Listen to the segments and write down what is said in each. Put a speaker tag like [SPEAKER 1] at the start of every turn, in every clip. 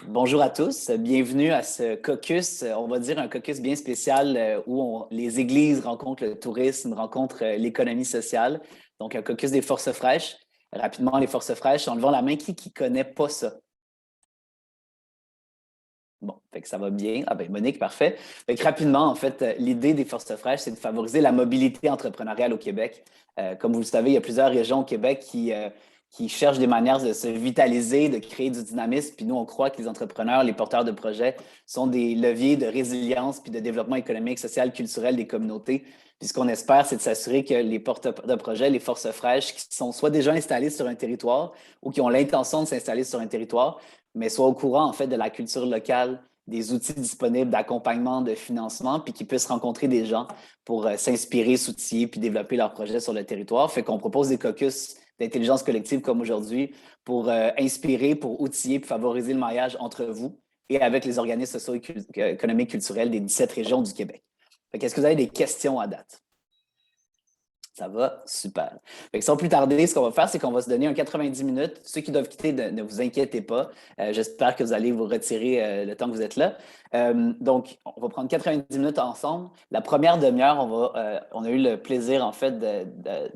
[SPEAKER 1] Bonjour à tous, bienvenue à ce caucus, on va dire un caucus bien spécial où les églises rencontrent le tourisme, rencontrent l'économie sociale, donc un caucus des forces fraîches. Rapidement, les forces fraîches, en levant la main, qui connaît pas ça? Bon, fait que ça va bien. Ah ben Monique, parfait. Fait que rapidement, en fait, l'idée des forces fraîches, c'est de favoriser la mobilité entrepreneuriale au Québec. Comme vous le savez, il y a plusieurs régions au Québec qui cherchent des manières de se vitaliser, de créer du dynamisme. Puis nous, on croit que les entrepreneurs, les porteurs de projets sont des leviers de résilience puis de développement économique, social, culturel des communautés. Puis ce qu'on espère, c'est de s'assurer que les porteurs de projets, les forces fraîches, qui sont soit déjà installés sur un territoire ou qui ont l'intention de s'installer sur un territoire, mais soient au courant, en fait, de la culture locale, des outils disponibles d'accompagnement, de financement, puis qu'ils puissent rencontrer des gens pour s'inspirer, s'outiller, puis développer leurs projets sur le territoire. Fait qu'on propose des caucus d'intelligence collective comme aujourd'hui pour inspirer, pour outiller, puis favoriser le maillage entre vous et avec les organismes socio-économiques culturels des 17 régions du Québec. Est-ce que vous avez des questions à date? Ça va? Super. Fait que sans plus tarder, ce qu'on va faire, c'est qu'on va se donner un 90 minutes. Ceux qui doivent quitter, ne vous inquiétez pas. J'espère que vous allez vous retirer le temps que vous êtes là. Donc, on va prendre 90 minutes ensemble. La première demi-heure, on a eu le plaisir, en fait,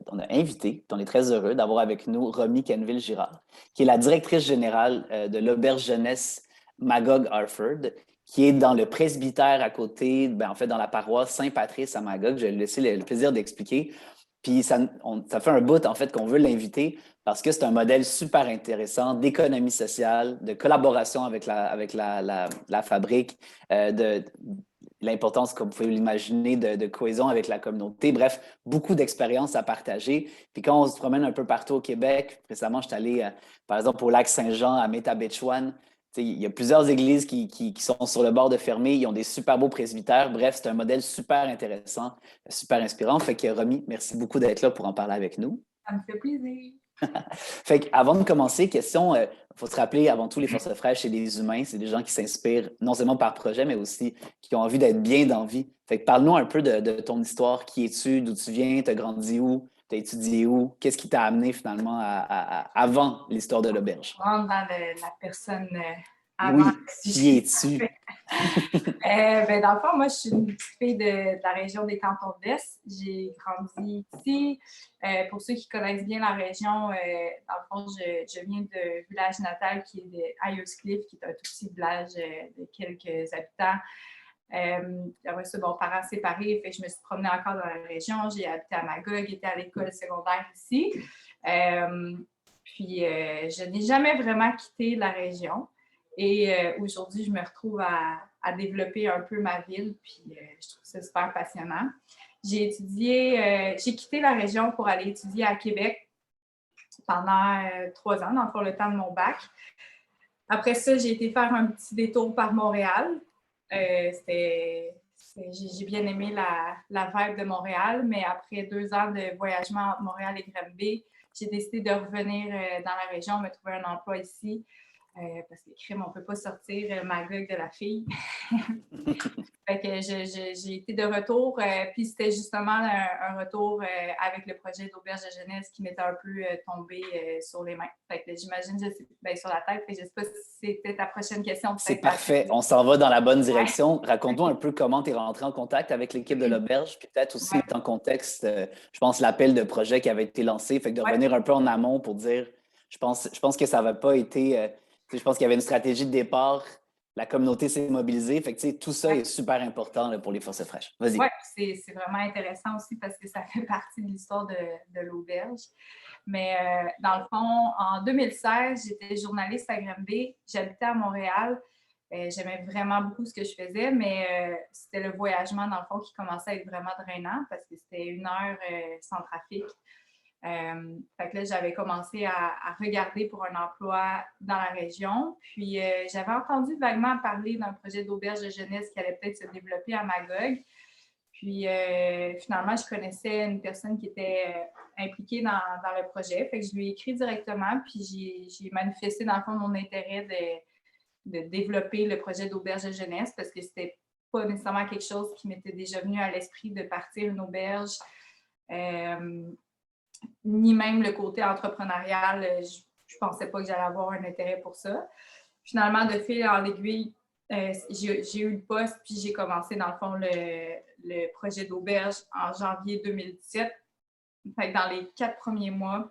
[SPEAKER 1] on a invité, on est très heureux d'avoir avec nous Romy Kenville-Girard, qui est la directrice générale de l'Auberge Jeunesse Magog Harford, qui est dans le presbytère à côté, en fait, dans la paroisse Saint-Patrice à Magog. Je vais laisser le plaisir d'expliquer. Puis ça fait un bout, en fait, qu'on veut l'inviter parce que c'est un modèle super intéressant d'économie sociale, de collaboration avec la fabrique, de l'importance, comme vous pouvez l'imaginer, de cohésion avec la communauté. Bref, beaucoup d'expériences à partager. Puis quand on se promène un peu partout au Québec, récemment, je suis allé, par exemple, au lac Saint-Jean, à Métabetchouan. Il y a plusieurs églises qui sont sur le bord de fermer. Ils ont des super beaux presbytères. Bref, c'est un modèle super intéressant, super inspirant. Fait que Romy, merci beaucoup d'être là pour en parler avec nous.
[SPEAKER 2] Ça me fait plaisir.
[SPEAKER 1] Fait qu'avant de commencer, question, faut se rappeler, avant tout, les forces fraîches, c'est des humains, c'est des gens qui s'inspirent non seulement par projet, mais aussi qui ont envie d'être bien dans la vie. Fait que parle-nous un peu de ton histoire. Qui es-tu? D'où tu viens? Tu as grandi où? Tu as étudié où? Qu'est-ce qui t'a amené finalement avant l'histoire de l'auberge?
[SPEAKER 2] On rentre dans la personne avant
[SPEAKER 1] Oui,
[SPEAKER 2] le
[SPEAKER 1] qui
[SPEAKER 2] sujet.
[SPEAKER 1] es-tu?
[SPEAKER 2] Dans le fond, moi, je suis une petite fille de la région des Cantons de l'Est. J'ai grandi ici. Pour ceux qui connaissent bien la région, dans le fond, je viens de village natal qui est de Ayerscliff, qui est un tout petit village de quelques habitants. Après ça, bon, parents séparés, fait que je me suis promenée encore dans la région. J'ai habité à Magog, j'étais à l'école secondaire ici. Je n'ai jamais vraiment quitté la région. Et aujourd'hui, je me retrouve à développer un peu ma ville, puis je trouve ça super passionnant. J'ai quitté la région pour aller étudier à Québec pendant 3 ans, dans le fond, le temps de mon bac. Après ça, j'ai été faire un petit détour par Montréal. J'ai bien aimé la vibe de Montréal, mais après 2 ans de voyagement entre Montréal et Granby, j'ai décidé de revenir dans la région, me trouver un emploi ici. Parce que crime, on ne peut pas sortir Magog de la fille. Fait que j'ai été de retour, puis c'était justement un retour avec le projet d'auberge de jeunesse qui m'était un peu tombé sur les mains. Fait que j'imagine, sur la tête, je ne sais pas si c'était ta prochaine question.
[SPEAKER 1] C'est parfait. On s'en va dans la bonne direction. Raconte-nous un peu comment tu es rentré en contact avec l'équipe de l'auberge, puis peut-être aussi
[SPEAKER 2] Ouais.
[SPEAKER 1] mettre en contexte, je pense, l'appel de projet qui avait été lancé. Fait que de
[SPEAKER 2] Ouais.
[SPEAKER 1] revenir un peu en amont pour dire, je pense que ça n'avait pas été, je pense qu'il y avait une stratégie de départ. La communauté s'est mobilisée. Fait que, tout ça est super important là, pour les forces fraîches. Vas-y.
[SPEAKER 2] Oui, c'est vraiment intéressant aussi parce que ça fait partie de l'histoire de l'auberge. Mais dans le fond, en 2016, j'étais journaliste à Granby. J'habitais à Montréal. J'aimais vraiment beaucoup ce que je faisais, mais c'était le voyagement, dans le fond, qui commençait à être vraiment drainant parce que c'était 1 heure sans trafic. Fait que là, j'avais commencé à regarder pour un emploi dans la région. Puis, j'avais entendu vaguement parler d'un projet d'auberge de jeunesse qui allait peut-être se développer à Magog. Puis, finalement, je connaissais une personne qui était impliquée dans le projet. Fait que je lui ai écrit directement, puis j'ai manifesté, dans le fond, mon intérêt de développer le projet d'auberge de jeunesse parce que c'était pas nécessairement quelque chose qui m'était déjà venu à l'esprit de partir une auberge. Ni même le côté entrepreneurial, je ne pensais pas que j'allais avoir un intérêt pour ça. Finalement, de fil en aiguille, j'ai eu le poste, puis j'ai commencé, dans le fond, le projet d'auberge en janvier 2017. Fait que dans les 4 premiers mois,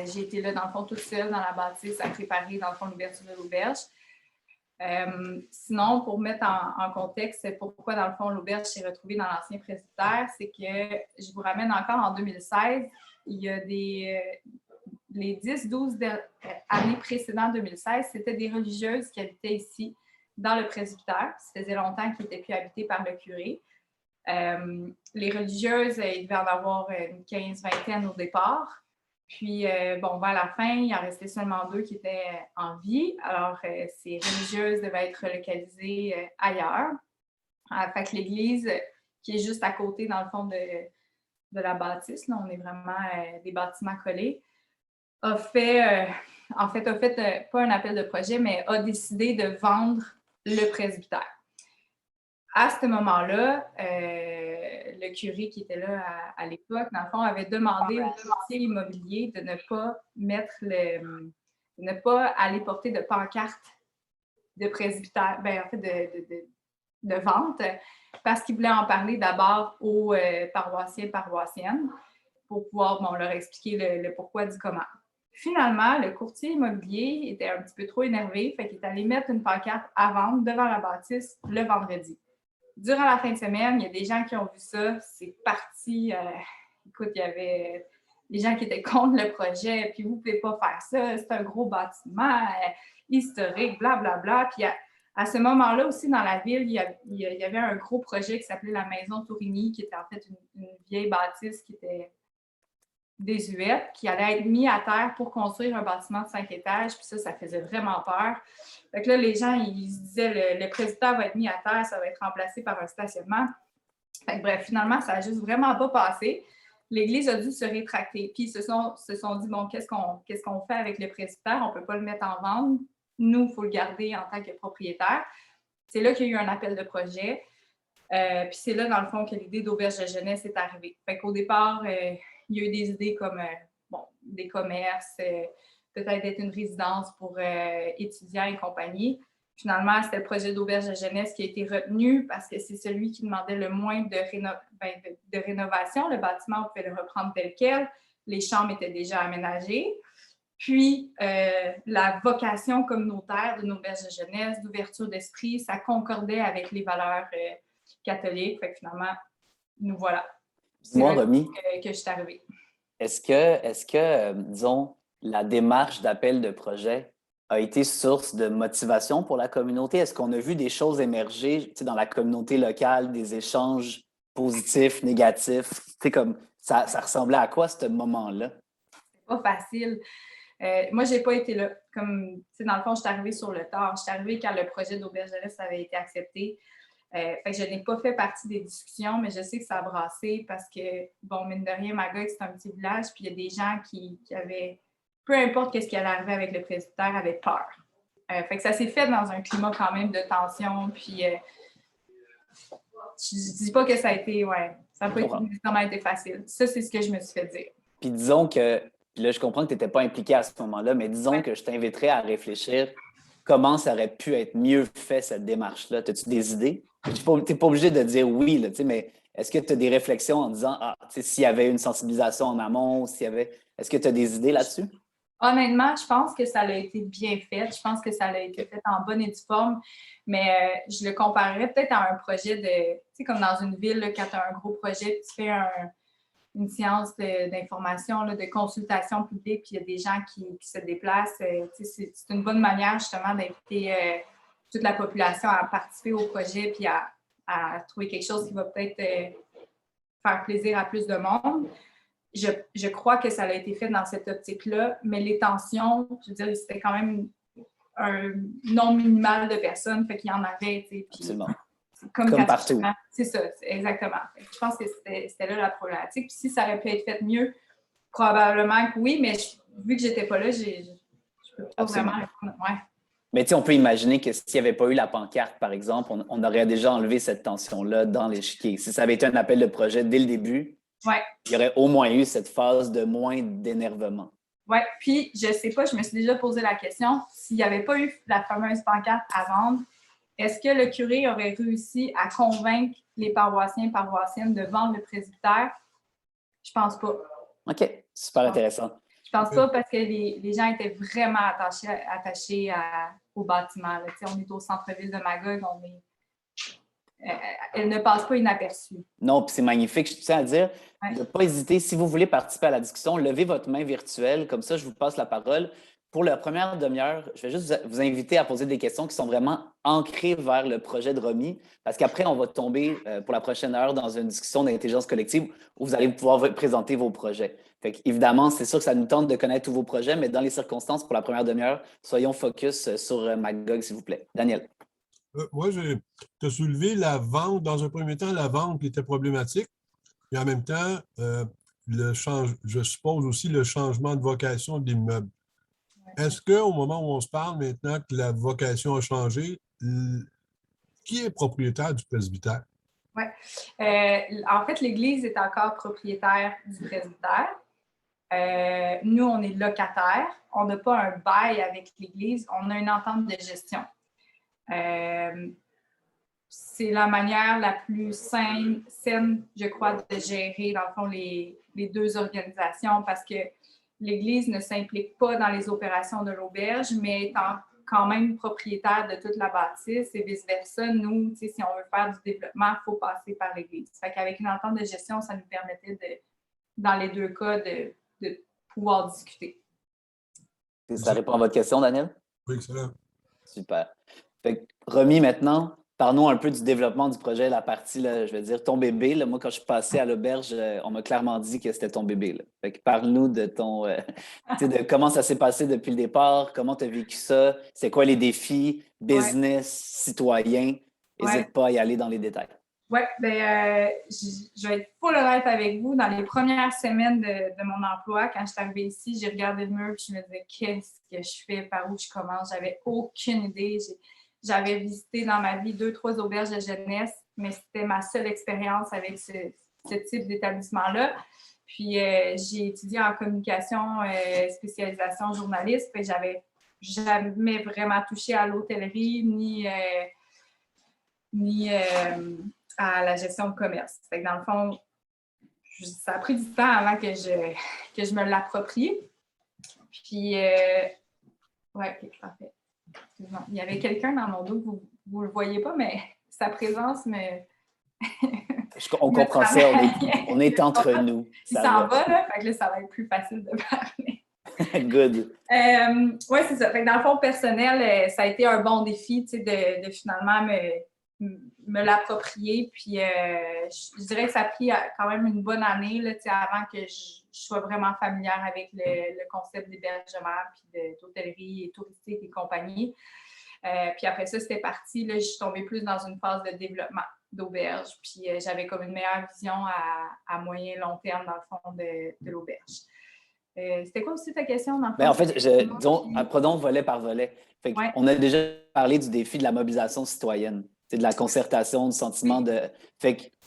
[SPEAKER 2] j'ai été là, dans le fond, toute seule dans la bâtisse à préparer, dans le fond, l'ouverture de l'auberge. Sinon, pour mettre en contexte pourquoi, dans le fond, l'auberge s'est retrouvée dans l'ancien presbytère, c'est que je vous ramène encore en 2016. Il y a les 10-12 années précédentes 2016, c'était des religieuses qui habitaient ici, dans le presbytère. Ça faisait longtemps qu'ils n'étaient plus habités par le curé. Les religieuses, il devait en avoir une 15-20 au départ. Puis, vers la fin, il en restait seulement 2 qui étaient en vie. Alors, ces religieuses devaient être relocalisées ailleurs. Fait que l'église, qui est juste à côté, dans le fond, de la bâtisse, là, on est vraiment des bâtiments collés, a fait pas un appel de projet, mais a décidé de vendre le presbytère. À ce moment-là, le curé qui était là à l'époque, dans le fond, avait demandé au courtier immobilier de ne pas aller porter de pancarte de presbytère, de vente, parce qu'il voulait en parler d'abord aux paroissiennes, pour pouvoir leur expliquer le pourquoi du comment. Finalement, le courtier immobilier était un petit peu trop énervé, fait qu'il est allé mettre une pancarte à vendre devant la bâtisse le vendredi. Durant la fin de semaine, il y a des gens qui ont vu ça, c'est parti. Écoute, il y avait des gens qui étaient contre le projet, puis vous ne pouvez pas faire ça, c'est un gros bâtiment historique, blablabla. Puis à ce moment-là aussi, dans la ville, il y avait un gros projet qui s'appelait la Maison Tourigny, qui était en fait une vieille bâtisse qui était désuète, qui allait être mis à terre pour construire un bâtiment de 5 étages, puis ça faisait vraiment peur. Fait que là, les gens, ils se disaient, le presbytère va être mis à terre, ça va être remplacé par un stationnement. Fait que, bref, finalement, ça n'a juste vraiment pas passé. L'Église a dû se rétracter. Puis ils se sont dit, bon, qu'est-ce qu'on fait avec le presbytère? On ne peut pas le mettre en vente. Nous, il faut le garder en tant que propriétaire. C'est là qu'il y a eu un appel de projet. Puis c'est là, dans le fond, que l'idée d'auberge de jeunesse est arrivée. Fait qu'au départ, il y a eu des idées comme des commerces, peut-être être une résidence pour étudiants et compagnie. Finalement, c'était le projet d'auberge de jeunesse qui a été retenu parce que c'est celui qui demandait le moins de rénovation. Le bâtiment, on pouvait le reprendre tel quel. Les chambres étaient déjà aménagées. Puis, la vocation communautaire d'une auberge de jeunesse, d'ouverture d'esprit, ça concordait avec les valeurs catholiques. Fait que finalement, nous voilà.
[SPEAKER 1] Dis-moi, Romy,
[SPEAKER 2] que je suis arrivée.
[SPEAKER 1] Est-ce que, disons, la démarche d'appel de projet a été source de motivation pour la communauté? Est-ce qu'on a vu des choses émerger dans la communauté locale, des échanges positifs, négatifs? Comme ça ressemblait à quoi, ce moment-là?
[SPEAKER 2] C'est pas facile. Moi, je n'ai pas été là. Comme, dans le fond, je suis arrivée sur le tard. Je suis arrivée quand le projet d'auberge de jeunesse avait été accepté. Fait que je n'ai pas fait partie des discussions, mais je sais que ça a brassé parce que, bon, mine de rien, Magog, c'est un petit village, puis il y a des gens qui avaient, peu importe ce qui allait arriver avec le presbytère, avaient peur. Fait que ça s'est fait dans un climat quand même de tension, puis je ne dis pas que ça a été, ça n'a pas nécessairement été facile. Ça, c'est ce que je me suis fait dire.
[SPEAKER 1] Puis disons que, puis là, je comprends que tu n'étais pas impliqué à ce moment-là, mais disons que je t'inviterais à réfléchir comment ça aurait pu être mieux fait, cette démarche-là. As-tu des idées? Tu n'es pas obligé de dire oui, là, mais est-ce que tu as des réflexions en disant, s'il y avait une sensibilisation en amont, est-ce que tu as des idées là-dessus?
[SPEAKER 2] Honnêtement, je pense que ça a été bien fait. Je pense que ça a été fait en bonne et due forme, mais je le comparerais peut-être à un projet tu sais, comme dans une ville, là, quand tu as un gros projet, tu fais une séance d'information, de consultation publique, puis il y a des gens qui se déplacent. C'est une bonne manière justement d'inviter toute la population à participer au projet puis à trouver quelque chose qui va peut-être faire plaisir à plus de monde. Je crois que ça a été fait dans cette optique-là, mais les tensions, je veux dire, c'était quand même un nombre minimal de personnes, fait qu'il y en avait, tu sais.
[SPEAKER 1] Absolument.
[SPEAKER 2] Comme
[SPEAKER 1] partout.
[SPEAKER 2] C'est ça, exactement. Je pense que c'était là la problématique. Puis si ça aurait pu être fait mieux, probablement que oui, mais vu que je n'étais pas là, je ne peux pas vraiment répondre. Ouais.
[SPEAKER 1] Mais tu sais, on peut imaginer que s'il n'y avait pas eu la pancarte, par exemple, on aurait déjà enlevé cette tension-là dans l'échiquier. Si ça avait été un appel de projet dès le début, il y aurait au moins eu cette phase de moins d'énervement.
[SPEAKER 2] Oui, puis je ne sais pas, je me suis déjà posé la question, s'il n'y avait pas eu la fameuse pancarte à vendre, est-ce que le curé aurait réussi à convaincre les paroissiens et paroissiennes de vendre le presbytère? Je pense pas.
[SPEAKER 1] OK, super intéressant.
[SPEAKER 2] Je pense pas parce que les gens étaient vraiment attachés au bâtiment. Là. On est au centre-ville de Magog, elle ne passe pas inaperçue.
[SPEAKER 1] Non, puis c'est magnifique. Je tiens à dire
[SPEAKER 2] Ouais.
[SPEAKER 1] de ne pas hésiter. Si vous voulez participer à la discussion, levez votre main virtuelle. Comme ça, je vous passe la parole. Pour la première demi-heure, je vais juste vous inviter à poser des questions qui sont vraiment ancrées vers le projet de Romy, parce qu'après, on va tomber pour la prochaine heure dans une discussion d'intelligence collective où vous allez pouvoir présenter vos projets. Fait évidemment, c'est sûr que ça nous tente de connaître tous vos projets, mais dans les circonstances, pour la première demi-heure, soyons focus sur Magog, s'il vous plaît. Daniel.
[SPEAKER 3] Moi, tu as soulevé la vente, dans un premier temps, la vente qui était problématique, et en même temps, je suppose aussi le changement de vocation de l'immeuble. Est-ce qu'au moment où on se parle maintenant que la vocation a changé, qui est propriétaire du presbytère?
[SPEAKER 2] Oui. En fait, l'Église est encore propriétaire du presbytère. Nous, on est locataire. On n'a pas un bail avec l'Église. On a une entente de gestion. C'est la manière la plus saine, je crois, de gérer, dans le fond, les deux organisations parce que l'Église ne s'implique pas dans les opérations de l'auberge, mais étant quand même propriétaire de toute la bâtisse et vice-versa. Nous, si on veut faire du développement, il faut passer par l'Église. Fait qu'avec une entente de gestion, ça nous permettait, dans les deux cas, de pouvoir discuter.
[SPEAKER 1] Ça répond à votre question, Daniel?
[SPEAKER 3] Oui, excellent.
[SPEAKER 1] Super. Fait que, Romy, maintenant, parlons un peu du développement du projet, la partie, là, je vais dire, ton bébé. Là. Moi, quand je suis passé à l'auberge, on m'a clairement dit que c'était ton bébé. Là. Fait que parle-nous de de comment ça s'est passé depuis le départ, comment tu as vécu ça, c'est quoi les défis, business, citoyen. N'hésite pas à y aller dans les détails.
[SPEAKER 2] Oui, je vais être full honnête avec vous. Dans les premières semaines de mon emploi, quand je suis arrivée ici, j'ai regardé le mur et je me disais qu'est-ce que je fais, par où je commence. J'avais aucune idée. J'avais visité dans ma vie 2-3 auberges de jeunesse, mais c'était ma seule expérience avec ce type d'établissement-là. Puis j'ai étudié en communication, spécialisation journaliste, puis j'avais jamais vraiment touché à l'hôtellerie ni à la gestion de commerce. Fait que dans le fond, ça a pris du temps avant que je me l'approprie. Puis, ouais, OK, parfait. Il y avait quelqu'un dans mon dos, vous ne le voyez pas, mais sa présence me...
[SPEAKER 1] On comprend ça, on est entre nous.
[SPEAKER 2] Il s'en va, là, fait que là, ça va être plus facile de parler.
[SPEAKER 1] Good.
[SPEAKER 2] Oui, c'est ça. Fait que dans le fond, personnel, ça a été un bon défi, tu sais, de finalement me l'approprier. Puis, je dirais que ça a pris quand même une bonne année là, avant que je sois vraiment familière avec le concept d'hébergement, puis d'hôtellerie et touristique et compagnie. Puis après ça, c'était parti. Là, je suis tombée plus dans une phase de développement d'auberge. Puis, j'avais comme une meilleure vision à moyen et long terme, dans le fond, de l'auberge. C'était quoi aussi ta question? Dans le fond?
[SPEAKER 1] En fait, prenons volet par volet. On a déjà parlé du défi de la mobilisation citoyenne, de la concertation, du sentiment de...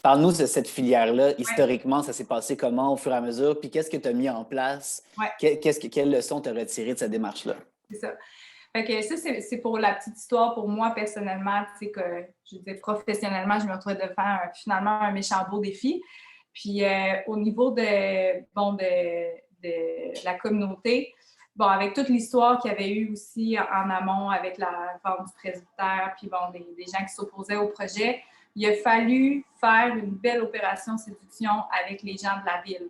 [SPEAKER 1] Parle-nous de cette filière-là. Historiquement, ça s'est passé comment au fur et à mesure? Puis qu'est-ce que tu as mis en place? Quelle leçon tu as retirée de cette démarche-là?
[SPEAKER 2] C'est ça. Fait que ça, c'est pour la petite histoire. Pour moi, personnellement, tu sais, que je veux dire, professionnellement, je me retrouvais de faire finalement un méchant beau défi. Puis au niveau de la communauté, bon, avec toute l'histoire qu'il y avait eu aussi en amont avec la vente du presbytère, puis bon, des gens qui s'opposaient au projet, il a fallu faire une belle opération séduction avec les gens de la ville.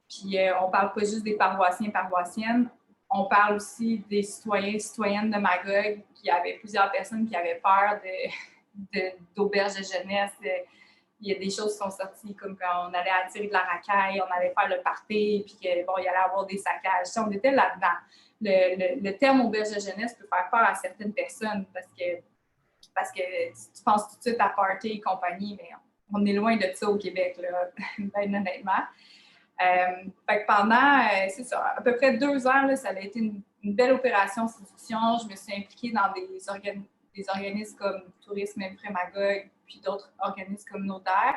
[SPEAKER 2] Puis on ne parle pas juste des paroissiens et paroissiennes, on parle aussi des citoyens et citoyennes de Magog, qui avaient plusieurs personnes qui avaient peur d'auberges de jeunesse. Il y a des choses qui sont sorties, comme quand on allait attirer de la racaille, on allait faire le party, puis il allait avoir des saccages. On était là-dedans. Le terme auberge de jeunesse peut faire peur à certaines personnes parce que tu penses tout de suite à party et compagnie, mais on est loin de ça au Québec, là, ben honnêtement. Fait que pendant, c'est ça, à peu près 2 ans, là, ça a été une belle opération séduction. Je me suis impliquée dans des organismes comme Tourisme Magog, puis d'autres organismes communautaires.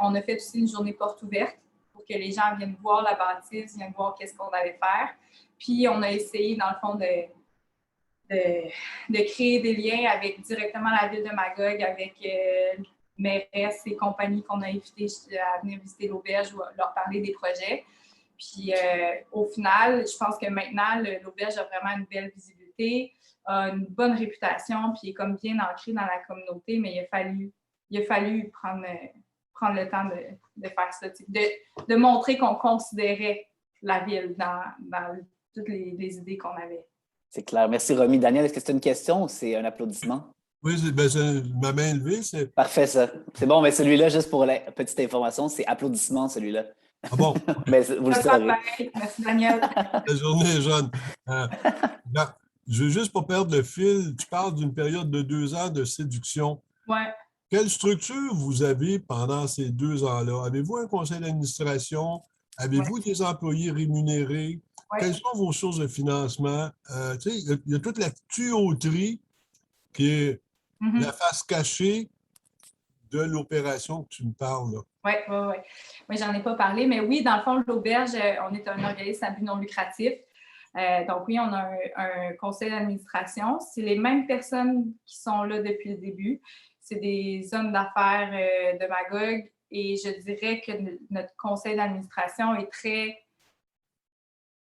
[SPEAKER 2] On a fait aussi une journée porte ouverte pour que les gens viennent voir la bâtisse, viennent voir qu'est-ce qu'on allait faire. Puis, on a essayé, dans le fond, de créer des liens avec directement la ville de Magog, avec mairesse et compagnie qu'on a invité à venir visiter l'auberge ou leur parler des projets. Puis au final, je pense que maintenant, l'auberge a vraiment une belle visibilité, a une bonne réputation, puis est comme bien ancré dans la communauté, mais il a fallu prendre le temps de faire ça, de montrer qu'on considérait la ville dans toutes les idées qu'on avait.
[SPEAKER 1] C'est clair. Merci, Romy. Daniel, est-ce que c'est une question ou c'est un applaudissement?
[SPEAKER 3] Oui, ma main levée, c'est...
[SPEAKER 1] Parfait, ça. C'est bon, mais celui-là, juste pour la petite information, c'est applaudissement, celui-là.
[SPEAKER 3] Ah bon?
[SPEAKER 1] Mais vous le saurez.
[SPEAKER 2] Merci, Daniel.
[SPEAKER 3] La journée est jeune. Je veux juste pas perdre le fil. Tu parles d'une période de 2 ans de séduction.
[SPEAKER 2] Oui.
[SPEAKER 3] Quelle structure vous avez pendant ces 2 ans-là? Avez-vous un conseil d'administration? Avez-vous des employés rémunérés?
[SPEAKER 2] Ouais.
[SPEAKER 3] Quelles sont vos sources de financement? Il y a toute la tuyauterie qui est la face cachée de l'opération que tu me parles.
[SPEAKER 2] Oui. Moi, j'en ai pas parlé, mais oui, dans le fond, l'auberge, on est un organisme à but non lucratif. Donc oui, on a un conseil d'administration. C'est les mêmes personnes qui sont là depuis le début. C'est des hommes d'affaires de Magog et je dirais que notre conseil d'administration est très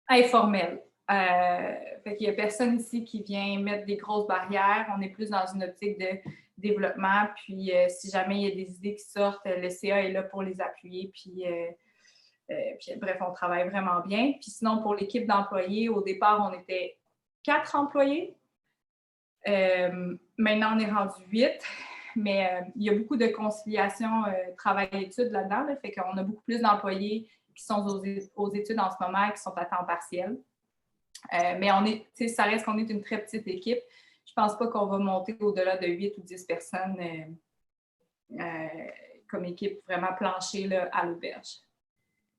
[SPEAKER 2] informel. Fait qu'il n'y a personne ici qui vient mettre des grosses barrières. On est plus dans une optique de développement. Puis, si jamais il y a des idées qui sortent, le CA est là pour les appuyer. Puis bref, on travaille vraiment bien. Puis sinon, pour l'équipe d'employés, au départ, on était 4 employés. Maintenant, on est rendu 8. Mais il y a beaucoup de conciliation travail-études là-dedans. Fait qu'on a beaucoup plus d'employés qui sont aux études en ce moment, qui sont à temps partiel. Mais ça reste qu'on est une très petite équipe. Je ne pense pas qu'on va monter au-delà de 8 ou 10 personnes comme équipe vraiment planchée là, à l'auberge.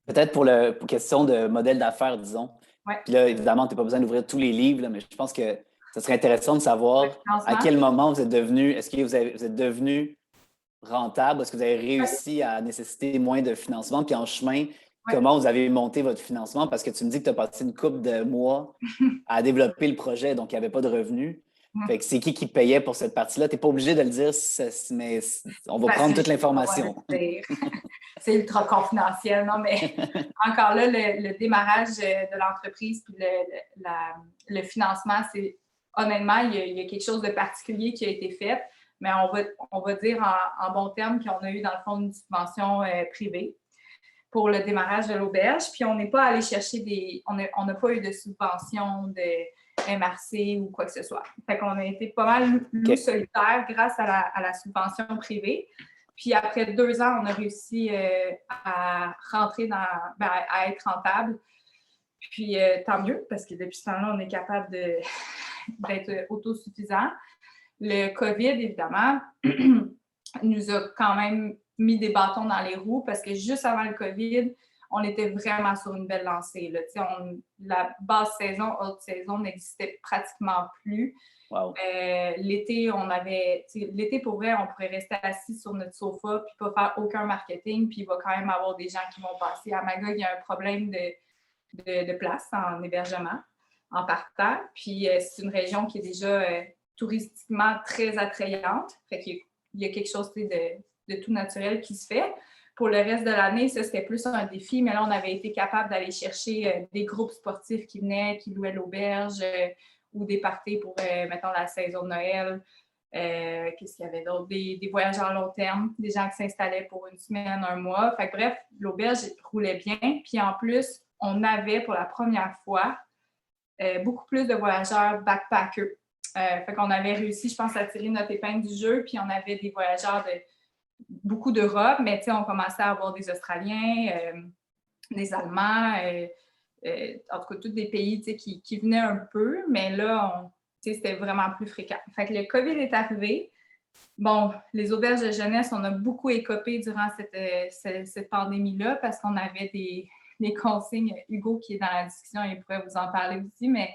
[SPEAKER 1] Peut-être pour question de modèle d'affaires, disons.
[SPEAKER 2] Ouais.
[SPEAKER 1] Puis là, évidemment, tu n'as pas besoin d'ouvrir tous les livres, là, mais je pense que ça serait intéressant de savoir à quel moment vous êtes devenu, est-ce que vous êtes devenu rentable, est-ce que vous avez réussi à nécessiter moins de financement, puis en chemin, comment vous avez monté votre financement? Parce que tu me dis que tu as passé une couple de mois à développer le projet, donc il n'y avait pas de revenus. Fait que c'est qui payait pour cette partie-là? Tu n'es pas obligé de le dire, mais on va prendre toute l'information.
[SPEAKER 2] C'est ultra confidentiel, non? Mais encore là, le démarrage de l'entreprise puis le financement, c'est honnêtement, il y a quelque chose de particulier qui a été fait, mais on va dire en bon terme qu'on a eu dans le fond une subvention privée pour le démarrage de l'auberge. Puis on n'est pas allé chercher on n'a pas eu de subvention de MRC ou quoi que ce soit. Fait qu'on a été pas mal loup solitaire grâce à la subvention privée. Puis après 2 ans, on a réussi à rentrer à être rentable. Puis tant mieux, parce que depuis ce temps-là, on est capable d'être autosuffisant. Le COVID, évidemment, nous a quand même mis des bâtons dans les roues parce que juste avant le COVID, on était vraiment sur une belle lancée. Là. La basse saison, haute saison n'existait pratiquement plus.
[SPEAKER 1] Wow.
[SPEAKER 2] L'été, pour vrai, on pourrait rester assis sur notre sofa puis pas faire aucun marketing, puis il va quand même avoir des gens qui vont passer. À Magog, il y a un problème de place en hébergement, en partant. Puis c'est une région qui est déjà touristiquement très attrayante. Fait qu'il y a quelque chose de tout naturel qui se fait. Pour le reste de l'année, ça, c'était plus un défi, mais là, on avait été capable d'aller chercher des groupes sportifs qui venaient, qui louaient l'auberge ou des parties pour, mettons, la saison de Noël. Qu'est-ce qu'il y avait d'autre? Des voyages en long terme, des gens qui s'installaient pour 1 semaine, 1 mois. Fait que, bref, l'auberge roulait bien. Puis en plus, on avait pour la première fois beaucoup plus de voyageurs backpackers. Fait qu'on avait réussi, je pense, à tirer notre épingle du jeu, puis on avait des voyageurs de beaucoup d'Europe, mais on commençait à avoir des Australiens, des Allemands, en tout cas, tous des pays qui venaient un peu, mais là, c'était vraiment plus fréquent. Fait que le COVID est arrivé. Bon, les auberges de jeunesse, on a beaucoup écopé durant cette pandémie-là parce qu'on avait des consignes. Hugo, qui est dans la discussion, il pourrait vous en parler aussi, mais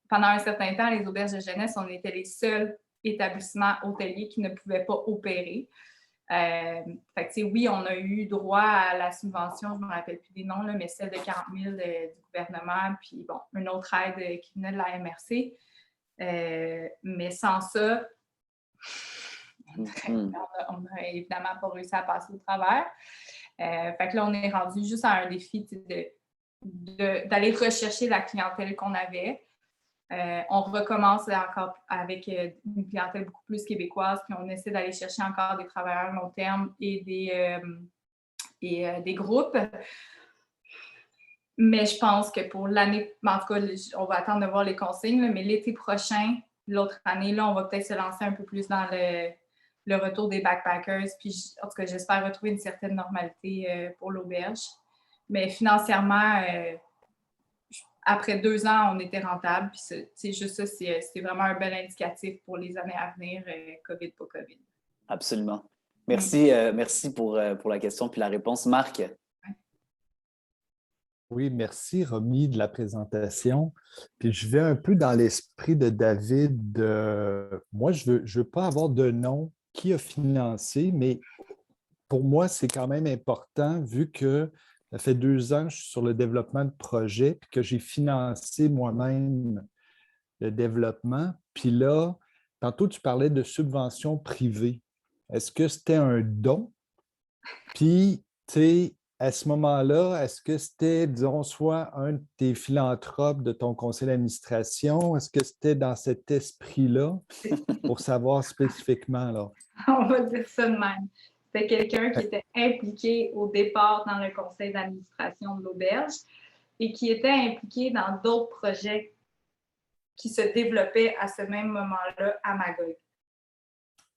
[SPEAKER 2] pendant un certain temps, les auberges de jeunesse, on était les seuls établissements hôteliers qui ne pouvaient pas opérer. Fait que, oui, on a eu droit à la subvention, je ne me rappelle plus des noms, là, mais celle de 40 000 du gouvernement, puis bon, une autre aide qui venait de la MRC. Mais sans ça, on n'a évidemment pas réussi à passer au travers. Fait que là, on est rendu juste à un défi d'aller rechercher la clientèle qu'on avait. On recommence encore avec une clientèle beaucoup plus québécoise, puis on essaie d'aller chercher encore des travailleurs long terme et des groupes. Mais je pense que pour l'année, en tout cas, on va attendre de voir les consignes, là, mais l'été prochain, l'autre année, là, on va peut-être se lancer un peu plus dans le retour des backpackers. Puis, en tout cas, j'espère retrouver une certaine normalité pour l'auberge. Mais financièrement, après 2 ans, on était rentable. Puis, c'est juste ça, c'est vraiment un bel indicatif pour les années à venir, COVID, pas COVID.
[SPEAKER 1] Absolument. Merci, merci pour la question puis la réponse. Marc?
[SPEAKER 4] Oui, merci Romy de la présentation. Puis je vais un peu dans l'esprit de David. Moi, je veux pas avoir de nom qui a financé, mais pour moi, c'est quand même important vu que ça fait 2 ans que je suis sur le développement de projet puis que j'ai financé moi-même le développement. Puis là, tantôt, tu parlais de subventions privées. Est-ce que c'était un don? Puis, tu sais, à ce moment-là, est-ce que c'était, disons, soit un de tes philanthropes de ton conseil d'administration? Est-ce que c'était dans cet esprit-là pour savoir spécifiquement, là?
[SPEAKER 2] On va dire ça de même. C'était quelqu'un qui était impliqué au départ dans le conseil d'administration de l'auberge et qui était impliqué dans d'autres projets qui se développaient à ce même moment-là à Magog.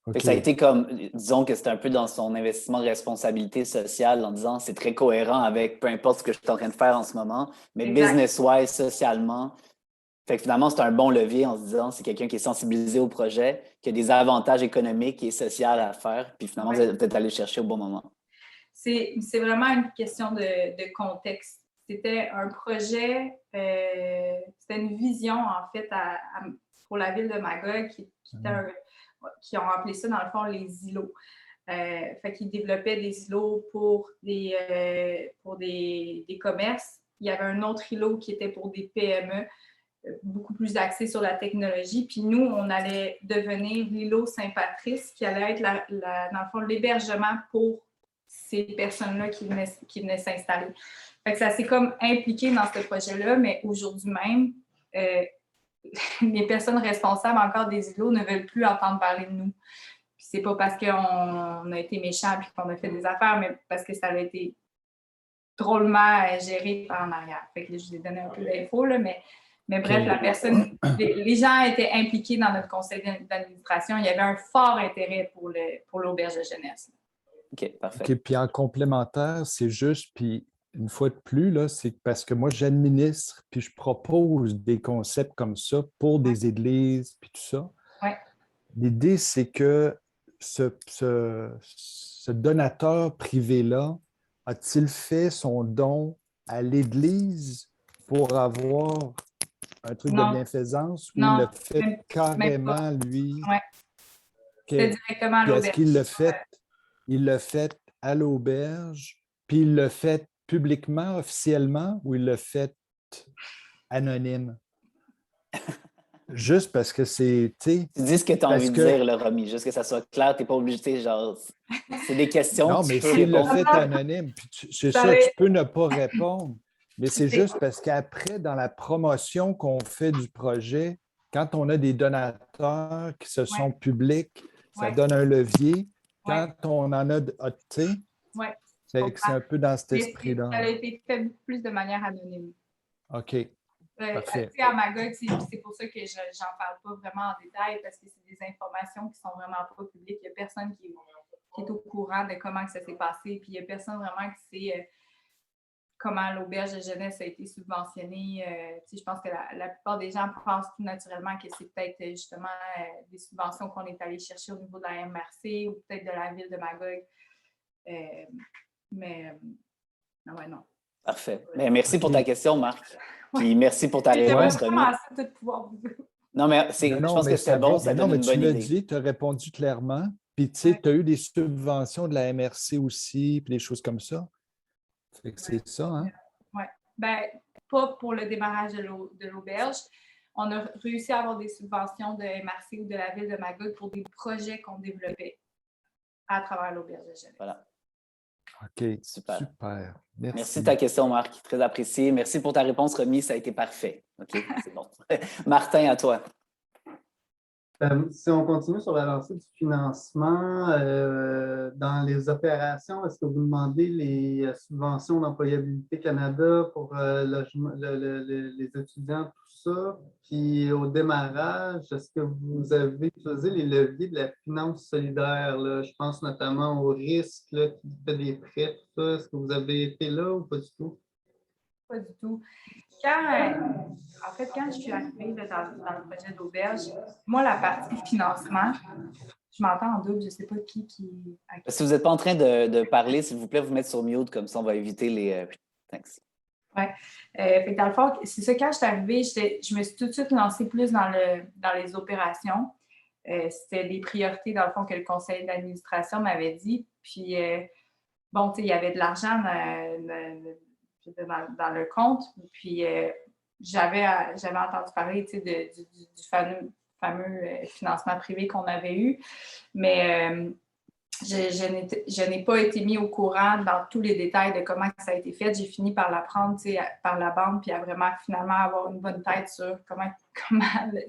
[SPEAKER 1] Okay. Ça a été comme, disons que c'était un peu dans son investissement de responsabilité sociale en disant c'est très cohérent avec peu importe ce que je suis en train de faire en ce moment, mais business-wise, socialement. Fait que finalement, c'est un bon levier en se disant c'est quelqu'un qui est sensibilisé au projet, qui a des avantages économiques et sociaux à faire, puis finalement, vous êtes peut-être allé chercher au bon moment.
[SPEAKER 2] C'est vraiment une question de contexte. C'était un projet, c'était une vision en fait pour la ville de Magog qui ont appelé ça, dans le fond, les îlots. Fait qu'ils développaient des îlots pour des commerces. Il y avait un autre îlot qui était pour des PME, beaucoup plus axé sur la technologie. Puis nous, on allait devenir l'îlot Saint-Patrice, qui allait être, dans le fond, l'hébergement pour ces personnes-là qui venaient s'installer. Fait que ça s'est comme impliqué dans ce projet-là, mais aujourd'hui même, les personnes responsables encore des îlots ne veulent plus entendre parler de nous. Puis c'est pas parce qu'on a été méchants et qu'on a fait des affaires, mais parce que ça a été drôlement géré par en arrière. Fait que je vous ai donné un peu d'infos, là, mais bref, les gens étaient impliqués dans notre conseil d'administration. Il y avait un fort intérêt pour l'auberge de jeunesse.
[SPEAKER 1] OK, parfait.
[SPEAKER 4] OK, puis en complémentaire, c'est juste, puis une fois de plus, là, c'est parce que moi, j'administre, puis je propose des concepts comme ça pour des églises, puis tout ça.
[SPEAKER 2] Ouais.
[SPEAKER 4] L'idée, c'est que ce donateur privé-là, a-t-il fait son don à l'Église pour avoir un truc de bienfaisance ou il l'a fait carrément, lui?
[SPEAKER 2] Oui. C'est directement à l'auberge.
[SPEAKER 4] Est-ce qu'il l'a fait? Il l'a fait à l'auberge, puis il l'a fait publiquement, officiellement, ou il l'a fait anonyme? Juste parce que c'est, tu
[SPEAKER 1] dis ce que tu as envie de dire, là, Romy, juste que ça soit clair, tu n'es pas obligé, genre, c'est des questions.
[SPEAKER 4] Non, mais s'il l'a fait anonyme, puis c'est ça, tu peux ne pas répondre, mais c'est juste parce qu'après, dans la promotion qu'on fait du projet, quand on a des donateurs qui se sont publics, ça donne un levier. Quand on en a, tu sais, c'est un peu dans cet esprit-là.
[SPEAKER 2] Ça a été fait beaucoup plus de manière anonyme.
[SPEAKER 4] OK. Parfait.
[SPEAKER 2] À Magog, c'est pour ça que je n'en parle pas vraiment en détail, parce que c'est des informations qui sont vraiment pas publiques. Il n'y a personne qui est au courant de comment ça s'est passé, puis il n'y a personne vraiment qui sait comment l'auberge de jeunesse a été subventionnée. Je pense que la plupart des gens pensent tout naturellement que c'est peut-être justement des subventions qu'on est allé chercher au niveau de la MRC ou peut-être de la ville de Magog. Non.
[SPEAKER 1] Parfait. Mais merci pour ta question, Marc. Puis merci pour ta réponse, Romy. Non, mais je pense que c'est bon, ça donne une bonne idée.
[SPEAKER 4] Tu l'as dit, tu as répondu clairement. Puis, tu sais, tu as eu des subventions de la MRC aussi, puis des choses comme ça. Fait que c'est ça, hein?
[SPEAKER 2] Oui. Ben, pas pour le démarrage de l'auberge. On a réussi à avoir des subventions de MRC ou de la ville de Magog pour des projets qu'on développait à travers l'auberge de jeunesse.
[SPEAKER 1] Voilà.
[SPEAKER 4] OK,
[SPEAKER 1] Super. Merci de ta question, Marc. Très apprécié. Merci pour ta réponse, Romy. Ça a été parfait. OK, c'est bon. Martin, à toi.
[SPEAKER 5] Si on continue sur la lancée du financement, dans les opérations, est-ce que vous demandez les subventions d'Employabilité Canada pour les étudiants, tout ça? Puis au démarrage, est-ce que vous avez utilisé les leviers de la finance solidaire, là? Je pense notamment au risque là, qui fait des prêts, tout ça. Est-ce que vous avez été là ou pas du tout?
[SPEAKER 2] Pas du tout. En fait, quand je suis arrivée là, dans le projet d'auberge, moi, la partie financement, je m'entends en double, je ne sais pas qui.
[SPEAKER 1] Si vous n'êtes pas en train de parler, s'il vous plaît, vous mettre sur mute, comme ça, on va éviter les. Thanks.
[SPEAKER 2] Oui. Dans le fond, c'est ça, quand je suis arrivée, je me suis tout de suite lancée plus dans les opérations. C'était des priorités, dans le fond, que le conseil d'administration m'avait dit. Puis, bon, tu sais, il y avait de l'argent dans le compte. Puis, j'avais entendu parler du fameux financement privé qu'on avait eu, mais je n'ai pas été mis au courant dans tous les détails de comment ça a été fait. J'ai fini par l'apprendre par la banque, puis à vraiment finalement avoir une bonne tête sur comment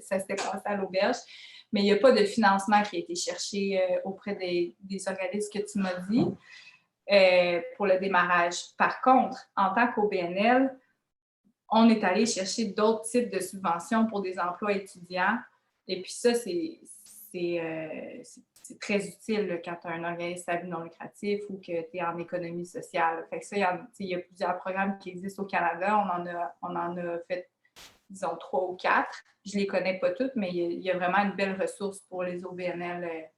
[SPEAKER 2] ça s'était passé à l'auberge. Mais il n'y a pas de financement qui a été cherché auprès des organismes que tu m'as dit pour le démarrage. Par contre, en tant qu'OBNL, on est allé chercher d'autres types de subventions pour des emplois étudiants. Et puis ça, c'est très utile là, quand tu as un organisme à but non lucratif ou que tu es en économie sociale. Fait que ça, il y a plusieurs programmes qui existent au Canada. On en a fait, disons, 3 ou 4. Je ne les connais pas toutes, mais il y a vraiment une belle ressource pour les OBNL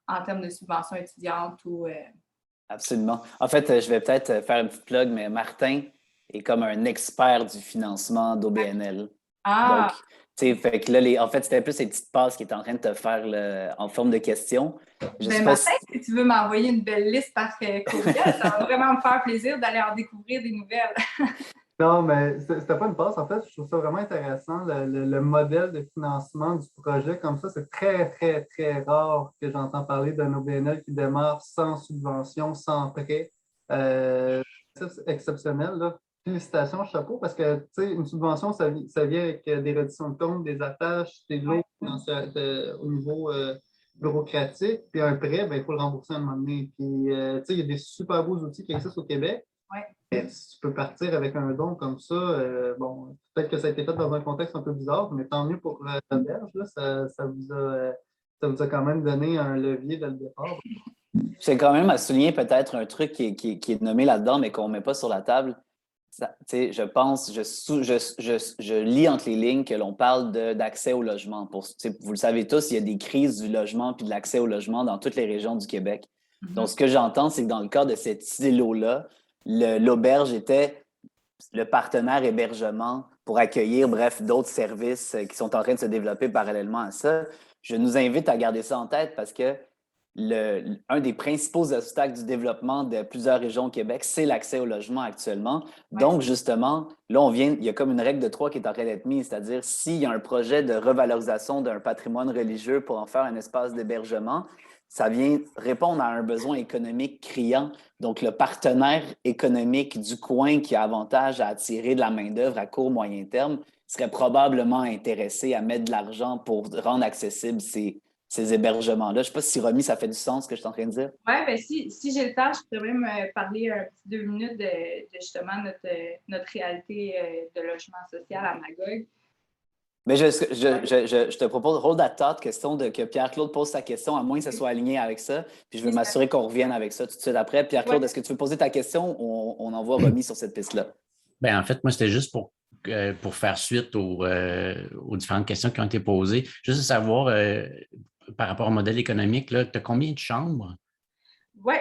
[SPEAKER 2] en termes de subventions étudiantes ou...
[SPEAKER 1] Absolument. En fait, je vais peut-être faire une petite plug, mais Martin est comme un expert du financement d'OBNL.
[SPEAKER 2] Ah!
[SPEAKER 1] Donc, tu sais, fait que là, en fait, c'était plus ces petites passes qu'il est en train de te faire en forme de questions.
[SPEAKER 2] Martin, si tu veux m'envoyer une belle liste par courriel, ça va vraiment me faire plaisir d'aller en découvrir des nouvelles.
[SPEAKER 5] Non, mais c'était pas une passe. En fait, je trouve ça vraiment intéressant. Le modèle de financement du projet comme ça, c'est très, très, très rare que j'entends parler d'un OBNL qui démarre sans subvention, sans prêt. C'est exceptionnel, là. Félicitations, chapeau, parce que, tu sais, une subvention, ça vient avec des redditions de comptes, des attaches, des lots au niveau bureaucratique. Puis un prêt, ben, il faut le rembourser à un moment donné. Puis, tu sais, il y a des super beaux outils qui existent au Québec.
[SPEAKER 2] Ouais.
[SPEAKER 5] Si tu peux partir avec un don comme ça, bon, peut-être que ça a été fait dans un contexte un peu bizarre, mais tant mieux pour l'auberge, ça vous a quand même donné un levier dès le départ.
[SPEAKER 1] J'ai quand même à souligner peut-être un truc qui est nommé là-dedans, mais qu'on ne met pas sur la table. Je pense, je lis entre les lignes que l'on parle d'accès au logement. Vous le savez tous, il y a des crises du logement puis de l'accès au logement dans toutes les régions du Québec.
[SPEAKER 2] Mm-hmm.
[SPEAKER 1] Donc, ce que j'entends, c'est que dans le cas de cet îlot-là, l'auberge était le partenaire hébergement pour accueillir, bref, d'autres services qui sont en train de se développer parallèlement à ça. Je nous invite à garder ça en tête parce que un des principaux obstacles du développement de plusieurs régions au Québec, c'est l'accès au logement actuellement.
[SPEAKER 2] Ouais.
[SPEAKER 1] Donc, justement, là, il y a comme une règle de 3 qui est en train d'être mise, c'est-à-dire s'il y a un projet de revalorisation d'un patrimoine religieux pour en faire un espace d'hébergement, ça vient répondre à un besoin économique criant. Donc, le partenaire économique du coin qui a avantage à attirer de la main-d'œuvre à court, moyen terme serait probablement intéressé à mettre de l'argent pour rendre accessibles ces hébergements-là. Je ne sais pas si, Romy, ça fait du sens ce que je suis en train de dire.
[SPEAKER 2] Oui, bien, si j'ai le temps, je pourrais même parler un petit 2 minutes de justement notre réalité de logement social à Magog.
[SPEAKER 1] Mais je te propose, hold that thought, question que Pierre-Claude pose sa question, à moins que ça soit aligné avec ça. Puis je veux m'assurer qu'on revienne avec ça tout de suite après. Pierre-Claude, Est-ce que tu veux poser ta question ou on envoie Romy sur cette piste-là?
[SPEAKER 6] Bien, en fait, moi, c'était juste pour faire suite aux différentes questions qui ont été posées. Juste savoir, par rapport au modèle économique, tu as combien de chambres?
[SPEAKER 2] Oui.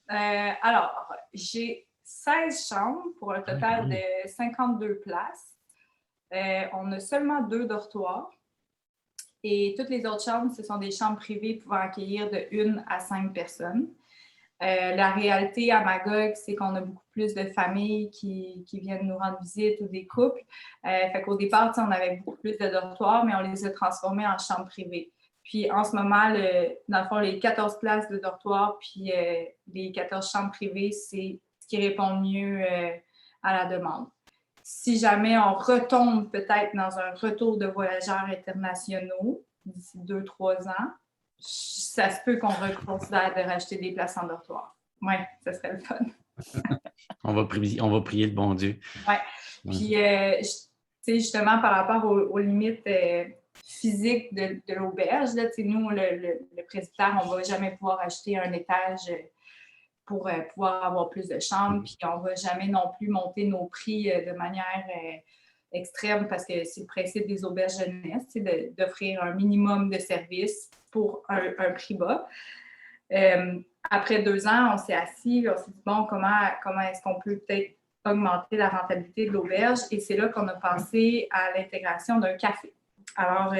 [SPEAKER 2] Alors, j'ai 16 chambres pour un total de 52 places. On a seulement 2 dortoirs. Et toutes les autres chambres, ce sont des chambres privées pouvant accueillir de 1 à 5 personnes. La réalité à Magog, c'est qu'on a beaucoup plus de familles qui viennent nous rendre visite ou des couples. Fait qu'au départ, on avait beaucoup plus de dortoirs, mais on les a transformés en chambres privées. Puis en ce moment, dans le fond, les 14 places de dortoir puis les 14 chambres privées, c'est ce qui répond mieux à la demande. Si jamais on retombe peut-être dans un retour de voyageurs internationaux d'ici 2-3 ans, ça se peut qu'on reconsidère de rajouter des places en dortoir. Oui, ça serait le fun.
[SPEAKER 6] On va prier le bon Dieu.
[SPEAKER 2] Oui. Puis, justement, par rapport aux limites physiques de l'auberge, là, nous, le presbytère, on ne va jamais pouvoir acheter un étage pour pouvoir avoir plus de chambres, puis on ne va jamais non plus monter nos prix de manière extrême parce que c'est le principe des auberges jeunesse, d'offrir un minimum de services pour un prix bas. Après 2 ans, on s'est assis, on s'est dit, bon, comment est-ce qu'on peut peut-être augmenter la rentabilité de l'auberge? Et c'est là qu'on a pensé à l'intégration d'un café. Alors,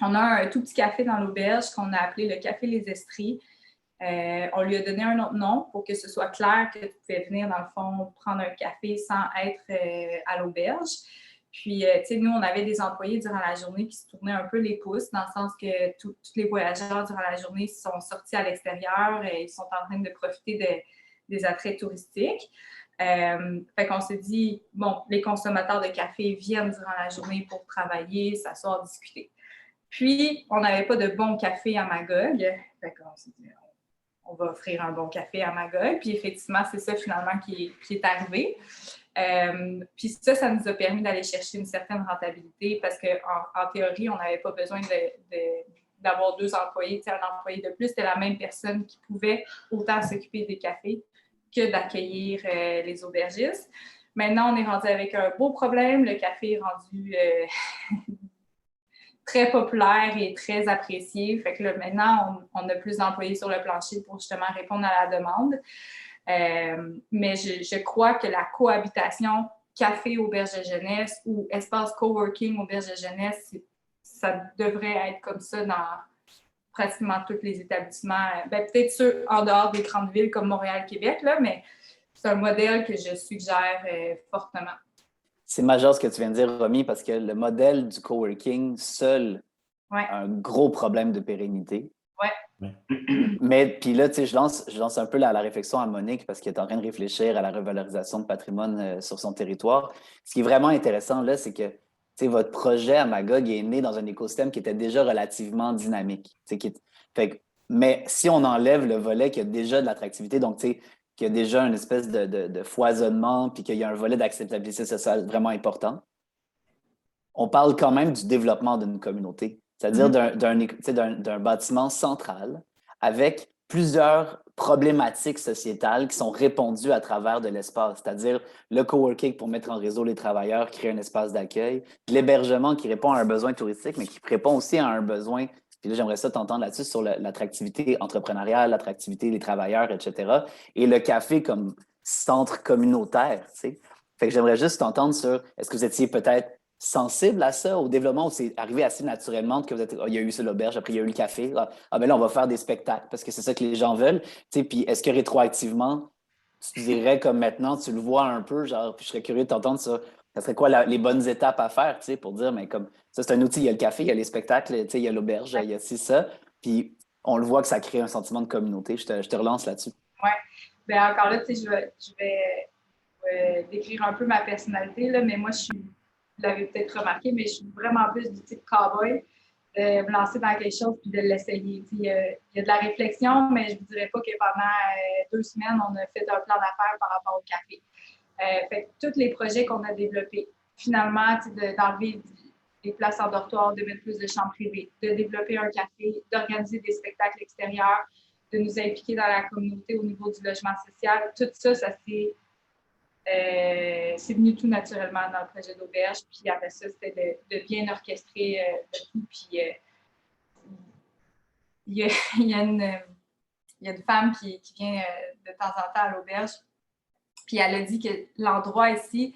[SPEAKER 2] on a un tout petit café dans l'auberge qu'on a appelé le Café Les Estries. On lui a donné un autre nom pour que ce soit clair que tu pouvais venir, dans le fond, prendre un café sans être à l'auberge. Puis, nous, on avait des employés durant la journée qui se tournaient un peu les pouces, dans le sens que tous les voyageurs durant la journée sont sortis à l'extérieur et ils sont en train de profiter des attraits touristiques. Fait qu'on s'est dit, bon, les consommateurs de café viennent durant la journée pour travailler, s'asseoir, discuter. Puis, on n'avait pas de bon café à Magog. Fait qu'on s'est dit, on va offrir un bon café à Magog. Puis effectivement, c'est ça finalement qui est arrivé. Puis ça nous a permis d'aller chercher une certaine rentabilité parce qu'en théorie, on n'avait pas besoin d'avoir 2 employés. Un employé de plus, c'était la même personne qui pouvait autant s'occuper des cafés que d'accueillir les aubergistes. Maintenant, on est rendu avec un beau problème. Le café est rendu très populaire et très apprécié. Fait que là, maintenant, on a plus d'employés sur le plancher pour justement répondre à la demande. Mais je crois que la cohabitation café-auberge de jeunesse ou espace coworking auberge de jeunesse, ça devrait être comme ça dans pratiquement tous les établissements. Peut-être ceux en dehors des grandes villes comme Montréal, Québec, là, mais c'est un modèle que je suggère fortement.
[SPEAKER 1] C'est majeur ce que tu viens de dire, Romy, parce que le modèle du coworking seul a un gros problème de pérennité.
[SPEAKER 2] Ouais.
[SPEAKER 1] Mais puis là, tu sais, je lance un peu la réflexion à Monique parce qu'elle est en train de réfléchir à la revalorisation de patrimoine sur son territoire. Ce qui est vraiment intéressant là, c'est que tu sais, votre projet à Magog est né dans un écosystème qui était déjà relativement dynamique. Mais si on enlève le volet qui a déjà de l'attractivité, donc tu sais, qu'il y a déjà une espèce de foisonnement puis qu'il y a un volet d'acceptabilité sociale vraiment important, on parle quand même du développement d'une communauté, c'est-à-dire d'un bâtiment central avec plusieurs problématiques sociétales qui sont répondues à travers de l'espace, c'est-à-dire le coworking pour mettre en réseau les travailleurs, créer un espace d'accueil, l'hébergement qui répond à un besoin touristique, mais qui répond aussi à un besoin. Puis là, j'aimerais ça t'entendre là-dessus sur l'attractivité entrepreneuriale, l'attractivité des travailleurs, etc. Et le café comme centre communautaire, tu sais. Fait que j'aimerais juste t'entendre sur, est-ce que vous étiez peut-être sensible à ça, au développement, où c'est arrivé assez naturellement que vous êtes, il y a eu ça l'auberge, après il y a eu le café. Ben là, on va faire des spectacles parce que c'est ça que les gens veulent. Tu sais, puis est-ce que rétroactivement, tu dirais comme maintenant, tu le vois un peu, genre, puis je serais curieux de t'entendre ça. Ça serait quoi les bonnes étapes à faire, tu sais, pour dire, mais comme ça, c'est un outil, il y a le café, il y a les spectacles, tu sais, il y a l'auberge, il y a ci, ça. Puis on le voit que ça crée un sentiment de communauté. Je te relance là-dessus.
[SPEAKER 2] Oui. Bien, encore là, tu sais, je vais décrire un peu ma personnalité, là, mais moi, vous l'avez peut-être remarqué, mais je suis vraiment plus du type cowboy, de me lancer dans quelque chose puis de l'essayer. Il y a de la réflexion, mais je ne vous dirais pas que pendant 2 semaines, on a fait un plan d'affaires par rapport au café. Fait que tous les projets qu'on a développés, finalement, d'enlever des places en dortoir, de mettre plus de chambres privées, de développer un café, d'organiser des spectacles extérieurs, de nous impliquer dans la communauté au niveau du logement social, tout ça, c'est venu tout naturellement dans le projet d'auberge. Puis après ça, c'était de bien orchestrer le tout. Puis il y a une femme qui vient de temps en temps à l'auberge. Puis elle a dit que l'endroit ici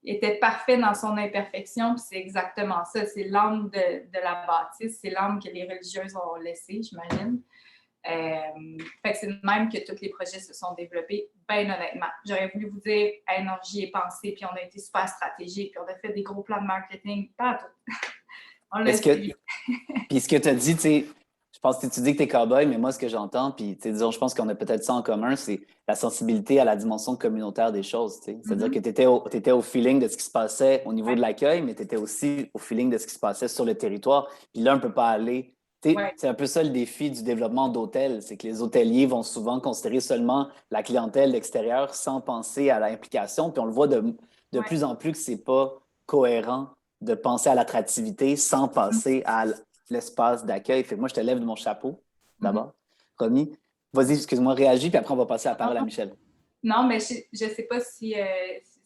[SPEAKER 2] était parfait dans son imperfection, puis c'est exactement ça. C'est l'âme de la bâtisse, c'est l'âme que les religieuses ont laissée, j'imagine. Fait que c'est de même que tous les projets se sont développés, bien honnêtement. J'aurais voulu vous dire, hey, non, j'y ai pensé, puis on a été super stratégique, puis on a fait des gros plans de marketing, pas tout. On l'a essayé.
[SPEAKER 1] Puis ce que tu as dit, tu sais, je pense que tu dis que tu es cow-boy, mais moi, ce que j'entends, puis disons, je pense qu'on a peut-être ça en commun, c'est la sensibilité à la dimension communautaire des choses. C'est-à-dire que tu étais au feeling de ce qui se passait au niveau de l'accueil, mais tu étais aussi au feeling de ce qui se passait sur le territoire. Puis là, on ne peut pas aller. C'est un peu ça le défi du développement d'hôtels, c'est que les hôteliers vont souvent considérer seulement la clientèle extérieure sans penser à l'implication. Puis on le voit de plus en plus que ce n'est pas cohérent de penser à l'attractivité sans passer à l'espace d'accueil. Fait que moi, je te lève de mon chapeau, d'abord. Romy, vas-y, excuse-moi, réagis, puis après, on va passer la parole à Michel.
[SPEAKER 2] Non, mais je ne sais pas si